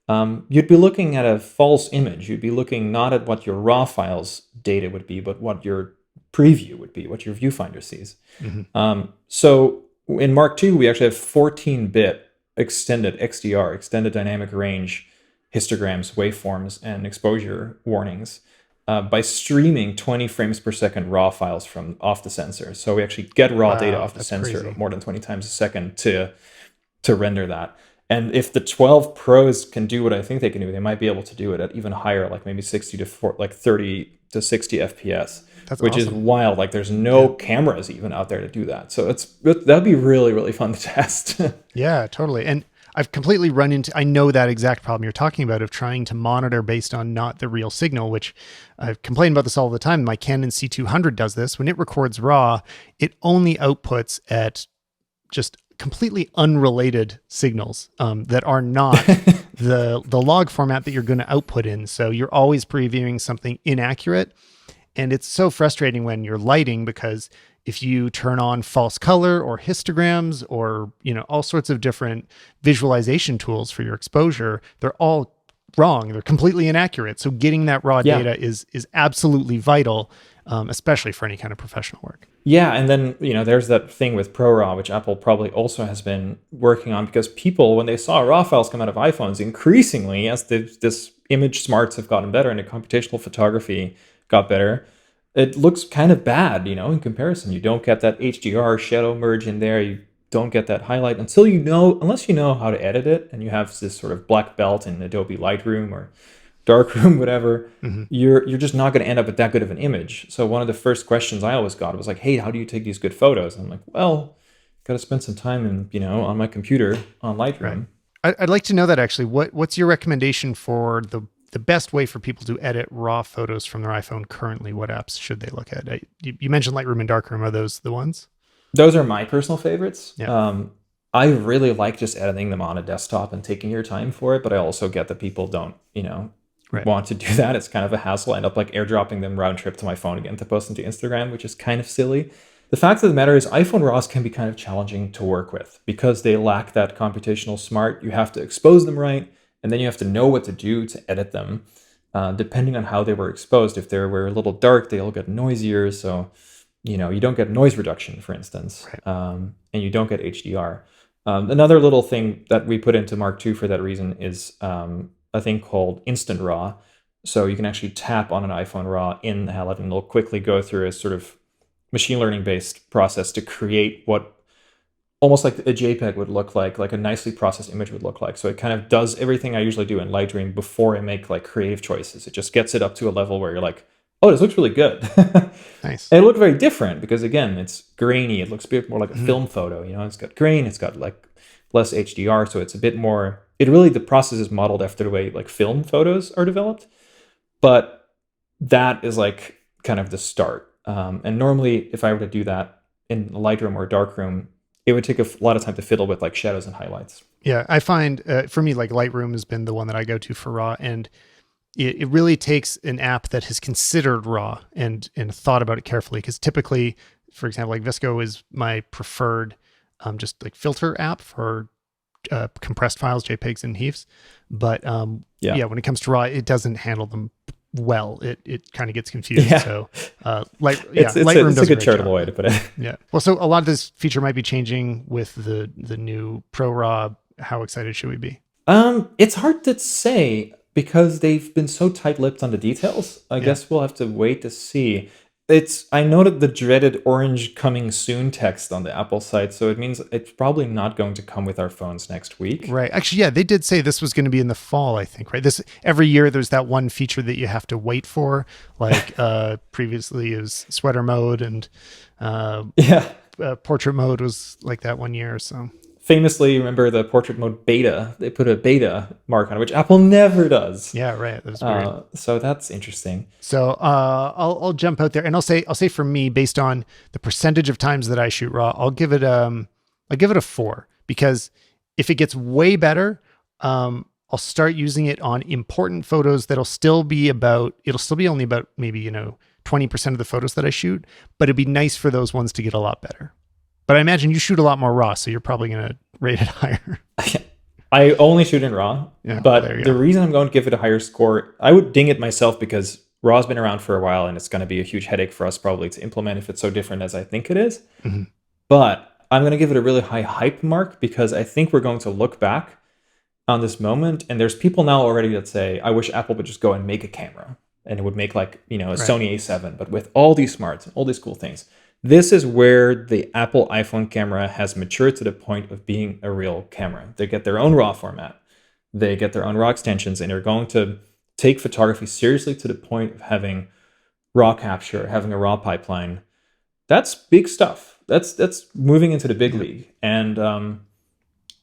you'd be looking at a false image. You'd be looking not at what your raw files data would be, but what your preview would be, what your viewfinder sees. So in Mark II, we actually have 14-bit extended XDR, extended dynamic range histograms, waveforms, and exposure warnings by streaming 20 frames per second raw files from off the sensor. So we actually get raw data off the sensor crazy. more than 20 times a second to render that. And if the 12 Pros can do what I think they can do, they might be able to do it at even higher, like maybe 30 to 60 FPS, which is wild. Like there's no cameras even out there to do that. So that'd be really, really fun to test. Yeah, totally. And I've completely run into, I know that exact problem you're talking about of trying to monitor based on not the real signal, which I've complained about this all the time. My Canon C200 does this. When it records RAW, it only outputs at just completely unrelated signals that are not the log format that you're going to output in. So you're always previewing something inaccurate. And it's so frustrating when you're lighting, because if you turn on false color or histograms or, all sorts of different visualization tools for your exposure, they're all wrong. They're completely inaccurate. So getting that raw data is absolutely vital, especially for any kind of professional work. Yeah, and then, there's that thing with ProRAW, which Apple probably also has been working on, because people, when they saw RAW files come out of iPhones, increasingly, as this image smarts have gotten better and the computational photography got better, it looks kind of bad, in comparison. You don't get that HDR shadow merge in there. You don't get that highlight unless you know how to edit it, and you have this sort of black belt in Adobe Lightroom or darkroom, whatever, Hmm. you're just not going to end up with that good of an image. So one of the first questions I always got was like, "Hey, how do you take these good photos?" And I'm like, "Well, got to spend some time on my computer on Right. Lightroom." I'd like to know that actually. What's your recommendation for the best way for people to edit raw photos from their iPhone currently? What apps should they look at? You mentioned Lightroom and Darkroom. Are those the ones? Those are my personal favorites. Yeah. I really like just editing them on a desktop and taking your time for it, but I also get that people don't, Right. want to do that. It's kind of a hassle. I end up like airdropping them round trip to my phone again to post them to Instagram, which is kind of silly. The fact of the matter is iPhone RAWs can be kind of challenging to work with because they lack that computational smart. You have to expose them right, and then you have to know what to do to edit them. Depending on how they were exposed, if they were a little dark, they'll get noisier. So, you don't get noise reduction, for instance, Right. and you don't get HDR. Another little thing that we put into Mark II for that reason is a thing called Instant RAW. So you can actually tap on an iPhone RAW in Halid and it'll quickly go through a sort of machine learning based process to create what almost like a JPEG would look like a nicely processed image would look like. So it kind of does everything I usually do in Lightroom before I make like creative choices. It just gets it up to a level where you're like, oh, this looks really good. Nice. And it looked very different because again, it's grainy. It looks a bit more like a Mhm. film photo. It's got grain. It's got like less HDR, so it's a bit more. The process is modeled after the way like film photos are developed, but that is like kind of the start. And normally, if I were to do that in a Lightroom or a darkroom, it would take a lot of time to fiddle with like shadows and highlights. Yeah, I find for me, like Lightroom has been the one that I go to for raw, and it really takes an app that has considered raw and thought about it carefully. Because typically, for example, like Visco is my preferred just like filter app for compressed files, JPEGs and HEIFs. But Yeah. when it comes to raw, it doesn't handle them well. It kind of gets confused. Yeah. So It's Lightroom does a a good great charitable job. way to put it. Yeah. Well, so a lot of this feature might be changing with the new ProRAW. How excited should we be? It's hard to say because they've been so tight-lipped on the details. I Yeah. guess we'll have to wait to see. I noted the dreaded orange coming soon text on the Apple site, so it means it's probably not going to come with our phones next week. Right. Actually, yeah, they did say this was going to be in the fall, I think, right? This every year there's that one feature that you have to wait for, like previously is sweater mode and Yeah. portrait mode was like that one year or so. Famously, remember the portrait mode beta? They put a beta mark on it, which Apple never does. Yeah, right. That was weird. So that's interesting. So I'll jump out there and I'll say for me, based on the percentage of times that I shoot raw, I'll give it a 4, because if it gets way better, I'll start using it on important photos it'll still be only about maybe 20% of the photos that I shoot, but it'd be nice for those ones to get a lot better. But I imagine you shoot a lot more raw, so you're probably going to rate it higher. I only shoot in RAW, Yeah, but there you the go. reason I'm going to give it a higher score, I would ding it myself because RAW's been around for a while and it's going to be a huge headache for us probably to implement if it's so different as I think it is. Mhm. But I'm going to give it a really high hype mark because I think we're going to look back on this moment and there's people now already that say, I wish Apple would just go and make a camera and it would make like, a Sony A7, but with all these smarts and all these cool things. This is where the Apple iPhone camera has matured to the point of being a real camera. They get their own RAW format. They get their own RAW extensions, and they're going to take photography seriously to the point of having RAW capture, having a RAW pipeline. That's big stuff. That's moving into the big league. And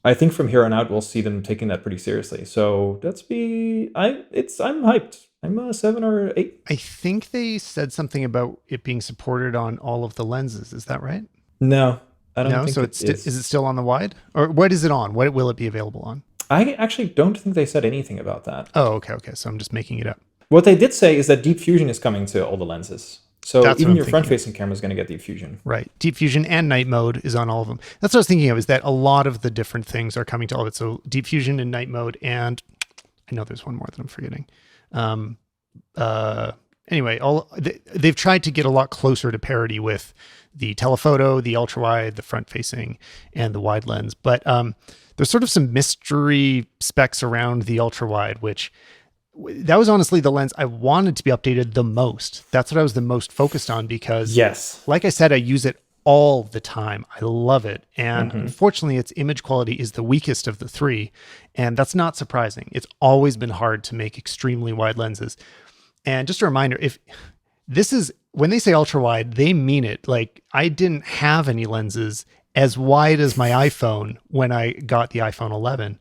I think from here on out, we'll see them taking that pretty seriously. So I'm hyped. I'm a 7 or 8. I think they said something about it being supported on all of the lenses. Is that right? No, I don't No, think so it is. is it still on the wide, or what is it on? What will it be available on? I actually don't think they said anything about that. Oh, okay. So I'm just making it up. What they did say is that Deep Fusion is coming to all the lenses. So That's what even I'm your thinking. front-facing camera is going to get Deep Fusion. Right. Deep Fusion and night mode is on all of them. That's what I was thinking of, is that a lot of the different things are coming to all of it. So Deep Fusion and night mode, and I know there's one more that I'm forgetting. Anyway, they've tried to get a lot closer to parity with the telephoto, the ultra wide, the front facing, and the wide lens. But there's sort of some mystery specs around the ultra wide, which that was honestly the lens I wanted to be updated the most. That's what I was the most focused on because, Yes. like I said, I use it all the time. I love it. And unfortunately, its image quality is the weakest of the three. And that's not surprising. It's always been hard to make extremely wide lenses. And just a reminder, if this is, when they say ultra wide, they mean it. Like, I didn't have any lenses as wide as my iPhone when I got the iPhone 11,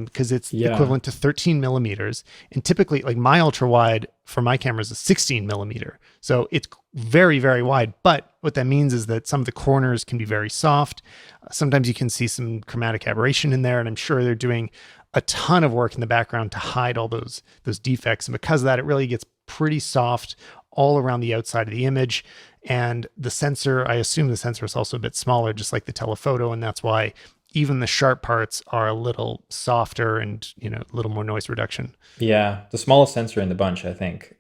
because it's equivalent to 13 millimeters. And typically, like, my ultra wide for my camera is a 16 millimeter. So it's very, very wide. But what that means is that some of the corners can be very soft. Sometimes you can see some chromatic aberration in there. And I'm sure they're doing a ton of work in the background to hide all those defects. And because of that, it really gets pretty soft all around the outside of the image. And the sensor, I assume the sensor is also a bit smaller, just like the telephoto. And that's why even the sharp parts are a little softer and, a little more noise reduction. Yeah, the smallest sensor in the bunch, I think.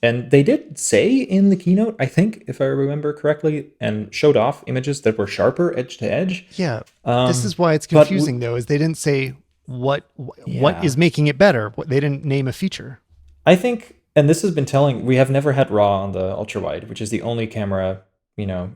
And they did say in the keynote, I think, if I remember correctly, and showed off images that were sharper edge to edge. Yeah. This is why it's confusing, though, is they didn't say what is making it better. They didn't name a feature. I think, and this has been telling, we have never had RAW on the ultra wide, which is the only camera, I'm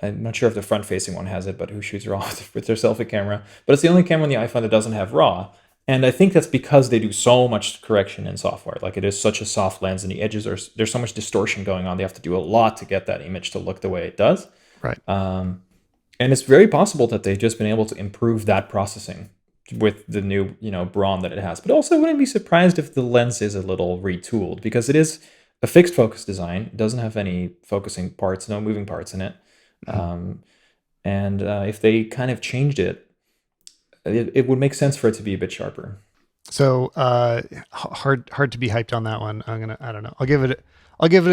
not sure if the front facing one has it, but who shoots RAW with their selfie camera? But it's the only camera on the iPhone that doesn't have RAW. And I think that's because they do so much correction in software. Like, it is such a soft lens and the edges there's so much distortion going on. They have to do a lot to get that image to look the way it does. Right. And it's very possible that they've just been able to improve that processing with the new, Braun that it has. But also, I wouldn't be surprised if the lens is a little retooled, because it is a fixed focus design. It doesn't have any focusing parts, no moving parts in it. And if they kind of changed it, it would make sense for it to be a bit sharper. So hard to be hyped on that one. I don't know. I'll give it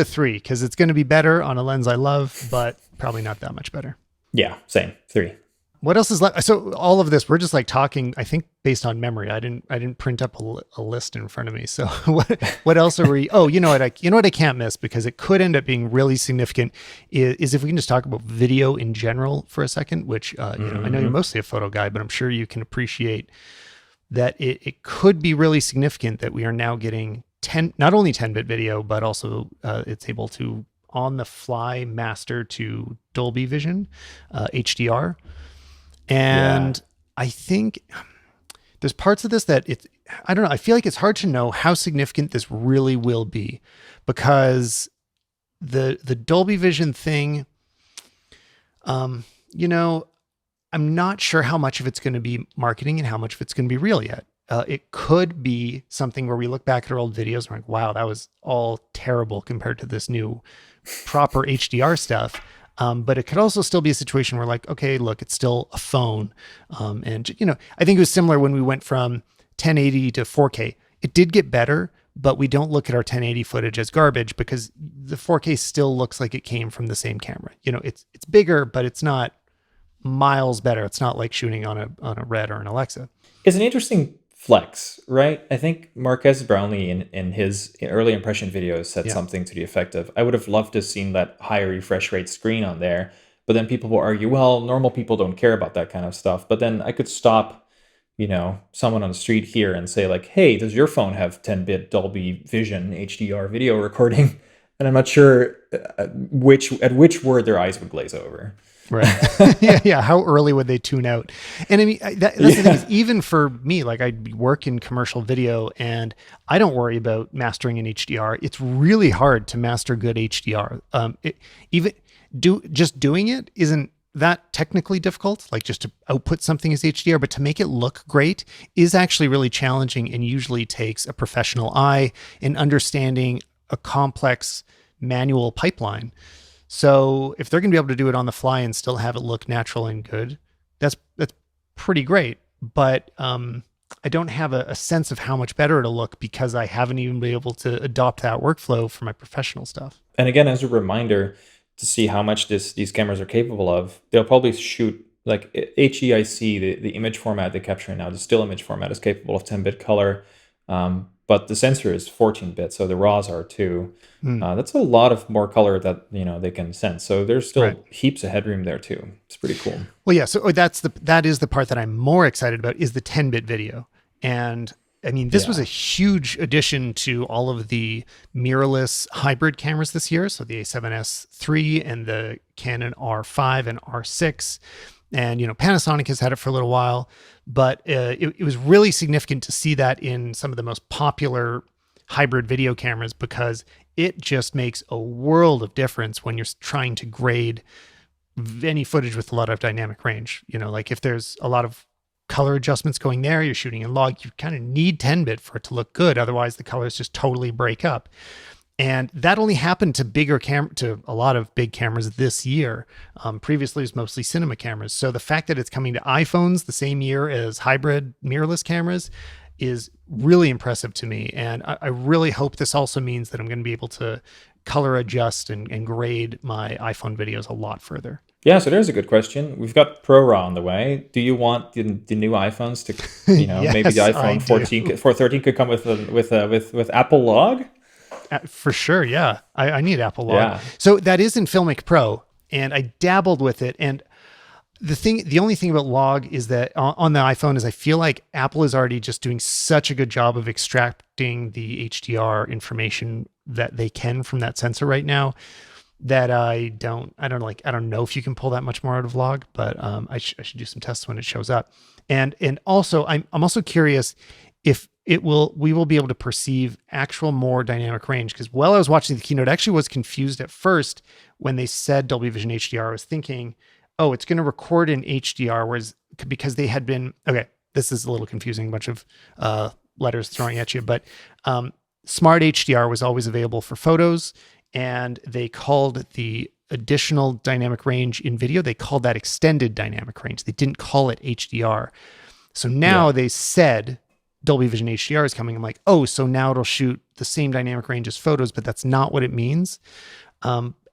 a 3, because it's going to be better on a lens I love, but probably not that much better. Yeah, same. 3. What else is left? So all of this, we're just like talking, I think, based on memory. I didn't print up a list in front of me. So what else are we? Oh, you know what I can't miss, because it could end up being really significant, is if we can just talk about video in general for a second, which I know you're mostly a photo guy, but I'm sure you can appreciate that it could be really significant that we are now getting not only 10-bit video, but also it's able to on the fly master to Dolby Vision, HDR. And I think there's parts of this that I don't know. I feel like it's hard to know how significant this really will be, because the Dolby Vision thing, I'm not sure how much of it's going to be marketing and how much of it's going to be real yet. It could be something where we look back at our old videos and we're like, wow, that was all terrible compared to this new proper HDR stuff. But it could also still be a situation where, like, okay, look, it's still a phone. And I think it was similar when we went from 1080 to 4K. It did get better, but we don't look at our 1080 footage as garbage, because the 4K still looks like it came from the same camera. It's bigger, but it's not miles better. It's not like shooting on a Red or an Alexa. It's an interesting flex, right? I think Marques Brownlee in his early impression videos said something to the effect of, I would have loved to have seen that higher refresh rate screen on there, but then people will argue, well, normal people don't care about that kind of stuff. But then I could stop, someone on the street here and say, like, hey, does your phone have 10-bit Dolby Vision HDR video recording? And I'm not sure at which word their eyes would glaze over. Right. Yeah. How early would they tune out? And I mean, that's the thing is, even for me, like, I work in commercial video and I don't worry about mastering in HDR. It's really hard to master good HDR. Just doing it isn't that technically difficult, like just to output something as HDR, but to make it look great is actually really challenging, and usually takes a professional eye and understanding a complex manual pipeline. So if they're going to be able to do it on the fly and still have it look natural and good, that's pretty great. But I don't have a sense of how much better it'll look, because I haven't even been able to adopt that workflow for my professional stuff. And again, as a reminder to see how much these cameras are capable of, they'll probably shoot like HEIC, the image format they capture now, the still image format is capable of 10-bit color. But the sensor is 14-bit, so the RAWs are too. That's a lot of more color that they can sense. So there's still heaps of headroom there too. It's pretty cool. Well, yeah. So that is the part that I'm more excited about, is the 10-bit video. And I mean, this was a huge addition to all of the mirrorless hybrid cameras this year. So the A7S III and the Canon R5 and R6. And, Panasonic has had it for a little while, but it was really significant to see that in some of the most popular hybrid video cameras, because it just makes a world of difference when you're trying to grade any footage with a lot of dynamic range. Like if there's a lot of color adjustments going there, you're shooting in log, you kind of need 10-bit for it to look good. Otherwise the colors just totally break up. And that only happened to a lot of big cameras this year. Previously, it was mostly cinema cameras. So the fact that it's coming to iPhones the same year as hybrid mirrorless cameras is really impressive to me. And I really hope this also means that I'm going to be able to color adjust and grade my iPhone videos a lot further. Yeah, so there's a good question. We've got ProRAw on the way. Do you want the new iPhones to, Yes, maybe the iPhone 13 could come with Apple Log? For sure, yeah. I need Apple Log. Yeah. So that is in Filmic Pro, and I dabbled with it. And the only thing about Log is that on the iPhone is I feel like Apple is already just doing such a good job of extracting the HDR information that they can from that sensor right now, that I don't know if you can pull that much more out of Log, but I should do some tests when it shows up. And also I'm also curious if we will be able to perceive actual more dynamic range, because while I was watching the keynote, I actually was confused at first when they said Dolby Vision HDR. I was thinking, oh, it's going to record in HDR, because they had been, okay, this is a little confusing, a bunch of letters throwing at you, but Smart HDR was always available for photos, and they called the additional dynamic range in video, they called that extended dynamic range. They didn't call it HDR. So now they said Dolby Vision HDR is coming. I'm like, oh, so now it'll shoot the same dynamic range as photos, but that's not what it means.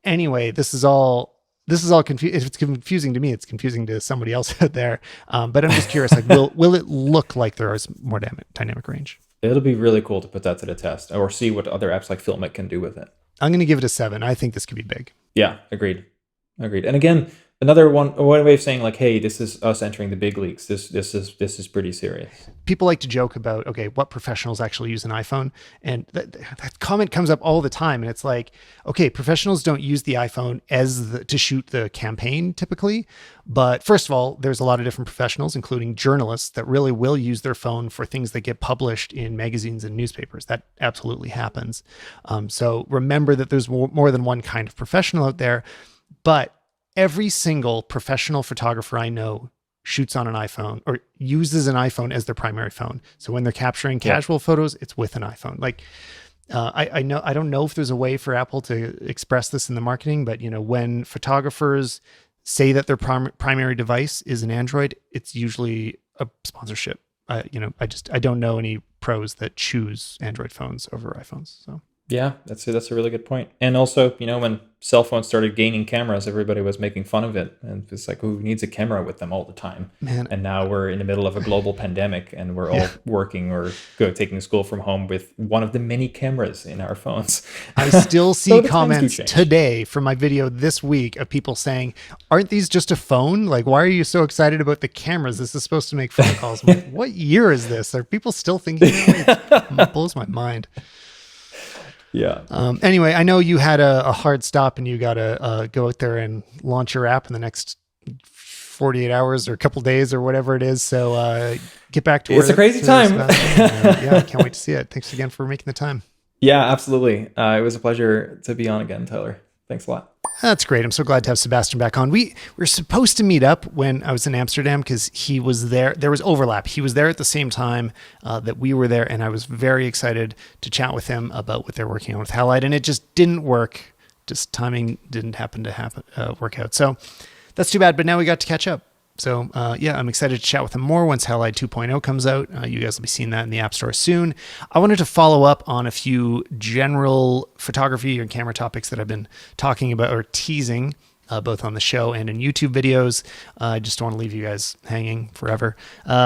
Anyway, this is all confusing. If it's confusing to me, it's confusing to somebody else out there. But I'm just curious, like, will it look like there is more dynamic range? It'll be really cool to put that to the test, or see what other apps like Filmic can do with it. I'm going to give it a 7. I think this could be big. Yeah, agreed. And again, another one way of saying, like, hey, this is us entering the big leagues. This is pretty serious. People like to joke about, okay, what professionals actually use an iPhone, and that comment comes up all the time. And it's like, okay, professionals don't use the iPhone to shoot the campaign typically, but first of all, there's a lot of different professionals, including journalists, that really will use their phone for things that get published in magazines and newspapers. That absolutely happens. So remember that there's more than one kind of professional out there, but every single professional photographer I know shoots on an iPhone or uses an iPhone as their primary phone. So when they're capturing casual photos, it's with an iPhone. Like, I don't know if there's a way for Apple to express this in the marketing, but when photographers say that their primary device is an Android, it's usually a sponsorship. I don't know any pros that choose Android phones over iPhones. So. Yeah, that's a really good point. And also, when cell phones started gaining cameras, everybody was making fun of it. And it's like, who needs a camera with them all the time? Man. And now we're in the middle of a global pandemic, and we're all working or taking school from home with one of the many cameras in our phones. I still see comments today from my video this week of people saying, aren't these just a phone? Like, why are you so excited about the cameras? This is supposed to make phone calls. I'm like, what year is this? Are people still thinking that way? It blows my mind. Yeah. Anyway, I know you had a hard stop and you got to go out there and launch your app in the next 48 hours or a couple days or whatever it is. So get back to work. It's a crazy time. Yeah, I can't wait to see it. Thanks again for making the time. Yeah, absolutely. It was a pleasure to be on again, Tyler. Thanks a lot. That's great. I'm so glad to have Sebastian back on. We were supposed to meet up when I was in Amsterdam because he was there. There was overlap. He was there at the same time that we were there, and I was very excited to chat with him about what they're working on with Halide, and it just didn't work. Just timing didn't happen to work out. So that's too bad, but now we got to catch up. So I'm excited to chat with him more once Halide 2.0 comes out. You guys will be seeing that in the App Store soon. I wanted to follow up on a few general photography and camera topics that I've been talking about or teasing both on the show and in YouTube videos. I just don't want to leave you guys hanging forever.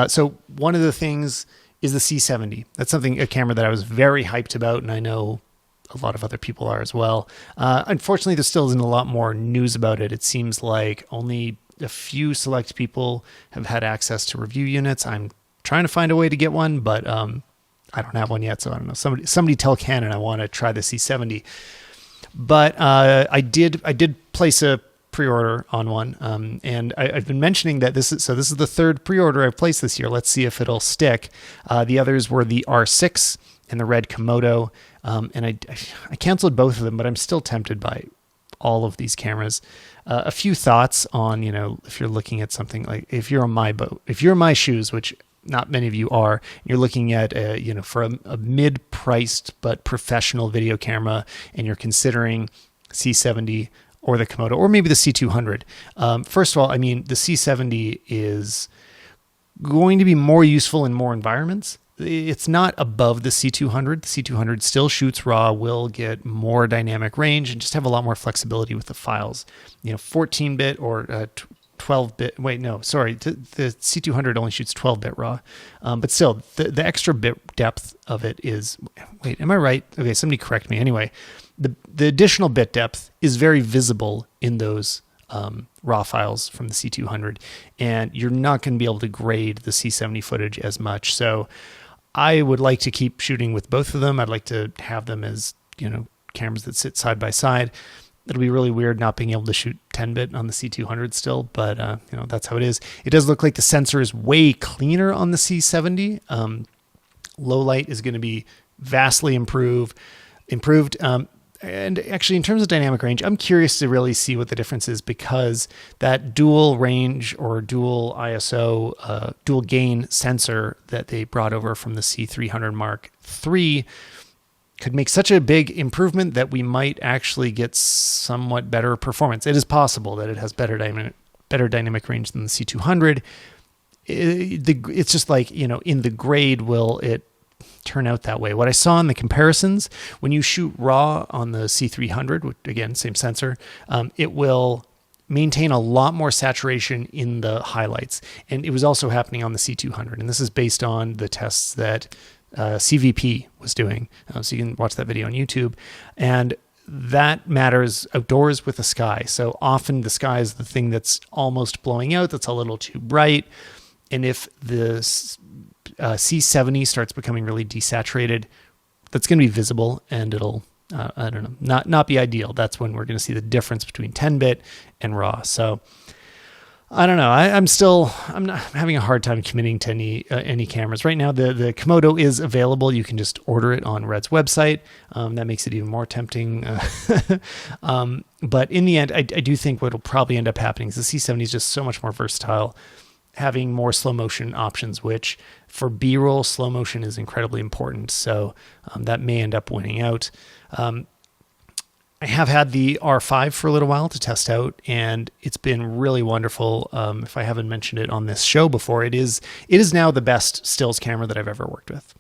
So one of the things is the C70. That's a camera that I was very hyped about, and I know a lot of other people are as well. Unfortunately, there still isn't a lot more news about it. It seems like only a few select people have had access to review units. I'm trying to find a way to get one, but I don't have one yet, so I don't know. Somebody tell Canon I want to try the C70. But I did place a pre-order on one, and I've been mentioning that this is the third pre-order I've placed this year. Let's see if it'll stick. The others were the R6 and the red Komodo, and I canceled both of them, but I'm still tempted by all of these cameras. A few thoughts on, if you're looking at something like, if you're in my shoes, which not many of you are, you're looking at, for a mid-priced but professional video camera, and you're considering C70 or the Komodo, or maybe the C200. First of all, I mean, the C70 is going to be more useful in more environments. It's not above the C200. The C200 still shoots RAW, will get more dynamic range, and just have a lot more flexibility with the files. 14-bit or 12-bit. Wait, no, sorry. The C200 only shoots 12-bit RAW. But still, the extra bit depth of it is... Wait, am I right? Okay, somebody correct me. Anyway, the additional bit depth is very visible in those RAW files from the C200, and you're not going to be able to grade the C70 footage as much. So I would like to keep shooting with both of them. I'd like to have them as, cameras that sit side by side. It'll be really weird not being able to shoot 10-bit on the C200 still, but that's how it is. It does look like the sensor is way cleaner on the C70. Low light is going to be vastly improved. And actually, in terms of dynamic range, I'm curious to really see what the difference is, because that dual range or dual ISO, dual gain sensor that they brought over from the C300 Mark III could make such a big improvement that we might actually get somewhat better performance. It is possible that it has better dynamic range than the C200. It's just like, in the grade, will it turn out that way? What I saw in the comparisons, when you shoot RAW on the C300, which again, same sensor, it will maintain a lot more saturation in the highlights. And it was also happening on the C200. And this is based on the tests that CVP was doing. So you can watch that video on YouTube. And that matters outdoors with the sky. So often the sky is the thing that's almost blowing out, that's a little too bright. And if the C70 starts becoming really desaturated, that's going to be visible, and it'll, I don't know, not be ideal. That's when we're going to see the difference between 10-bit and RAW. So I don't know. I'm not having a hard time committing to any cameras right now. The Komodo is available. You can just order it on Red's website. That makes it even more tempting. But in the end, I do think what will probably end up happening is the C70 is just so much more versatile, having more slow motion options, which for B-roll, slow motion is incredibly important. So that may end up winning out. I have had the R5 for a little while to test out, and it's been really wonderful. If I haven't mentioned it on this show before, it is now the best stills camera that I've ever worked with.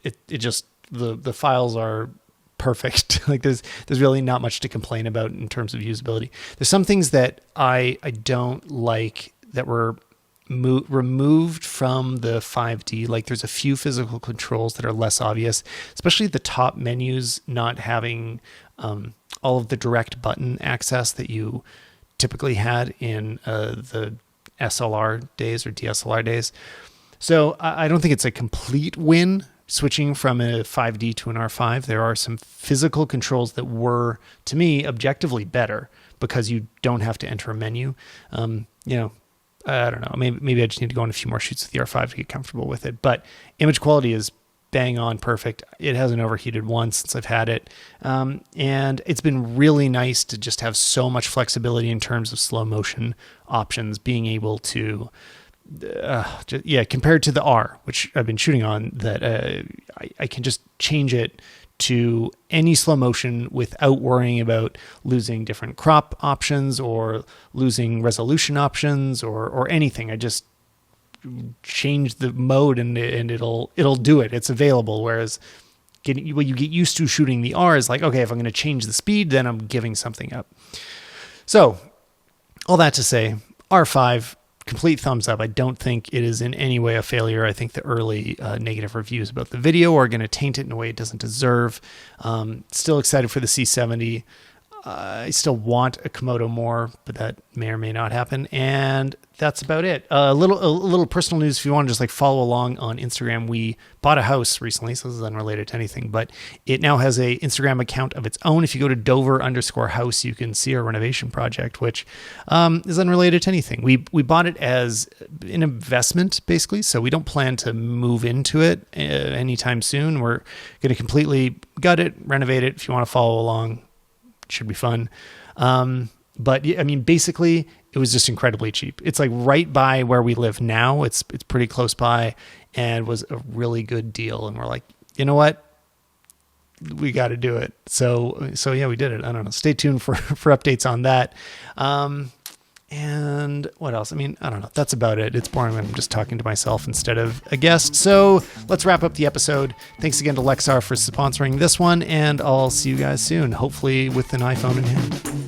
It just, the files are perfect. Like there's really not much to complain about in terms of usability. There's some things that I don't like that were removed from the 5D. Like there's a few physical controls that are less obvious, especially the top menus not having all of the direct button access that you typically had in the SLR days or DSLR days. So I don't think it's a complete win switching from a 5D to an R5. There are some physical controls that were, to me, objectively better because you don't have to enter a menu. I don't know. Maybe I just need to go on a few more shoots with the R5 to get comfortable with it. But image quality is bang on perfect. It hasn't overheated once since I've had it. And it's been really nice to just have so much flexibility in terms of slow motion options, being able to, compared to the R, which I've been shooting on, that I can just change it to any slow motion without worrying about losing different crop options or losing resolution options or anything. I just change the mode and it'll do it. It's available. Whereas what you get used to shooting the R is like, okay, if I'm going to change the speed, then I'm giving something up. So all that to say, R5, complete thumbs up. I don't think it is in any way a failure. I think the early negative reviews about the video are going to taint it in a way it doesn't deserve. Still excited for the C70. I still want a Komodo more, but that may or may not happen. And that's about it. A little personal news. If you want to just like follow along on Instagram, we bought a house recently. So this is unrelated to anything, but it now has a Instagram account of its own. If you go to Dover_house, you can see our renovation project, which is unrelated to anything. We bought it as an investment, basically. So we don't plan to move into it anytime soon. We're going to completely gut it, renovate it. If you want to follow along, it should be fun. But I mean, basically, it was just incredibly cheap. It's like right by where we live now. It's pretty close by, and was a really good deal. And we're like, you know what? We got to do it. So yeah, we did it. I don't know. Stay tuned for updates on that. And what else? I mean, I don't know. That's about it. It's boring when I'm just talking to myself instead of a guest. So let's wrap up the episode. Thanks again to Lexar for sponsoring this one, and I'll see you guys soon, hopefully with an iPhone in hand.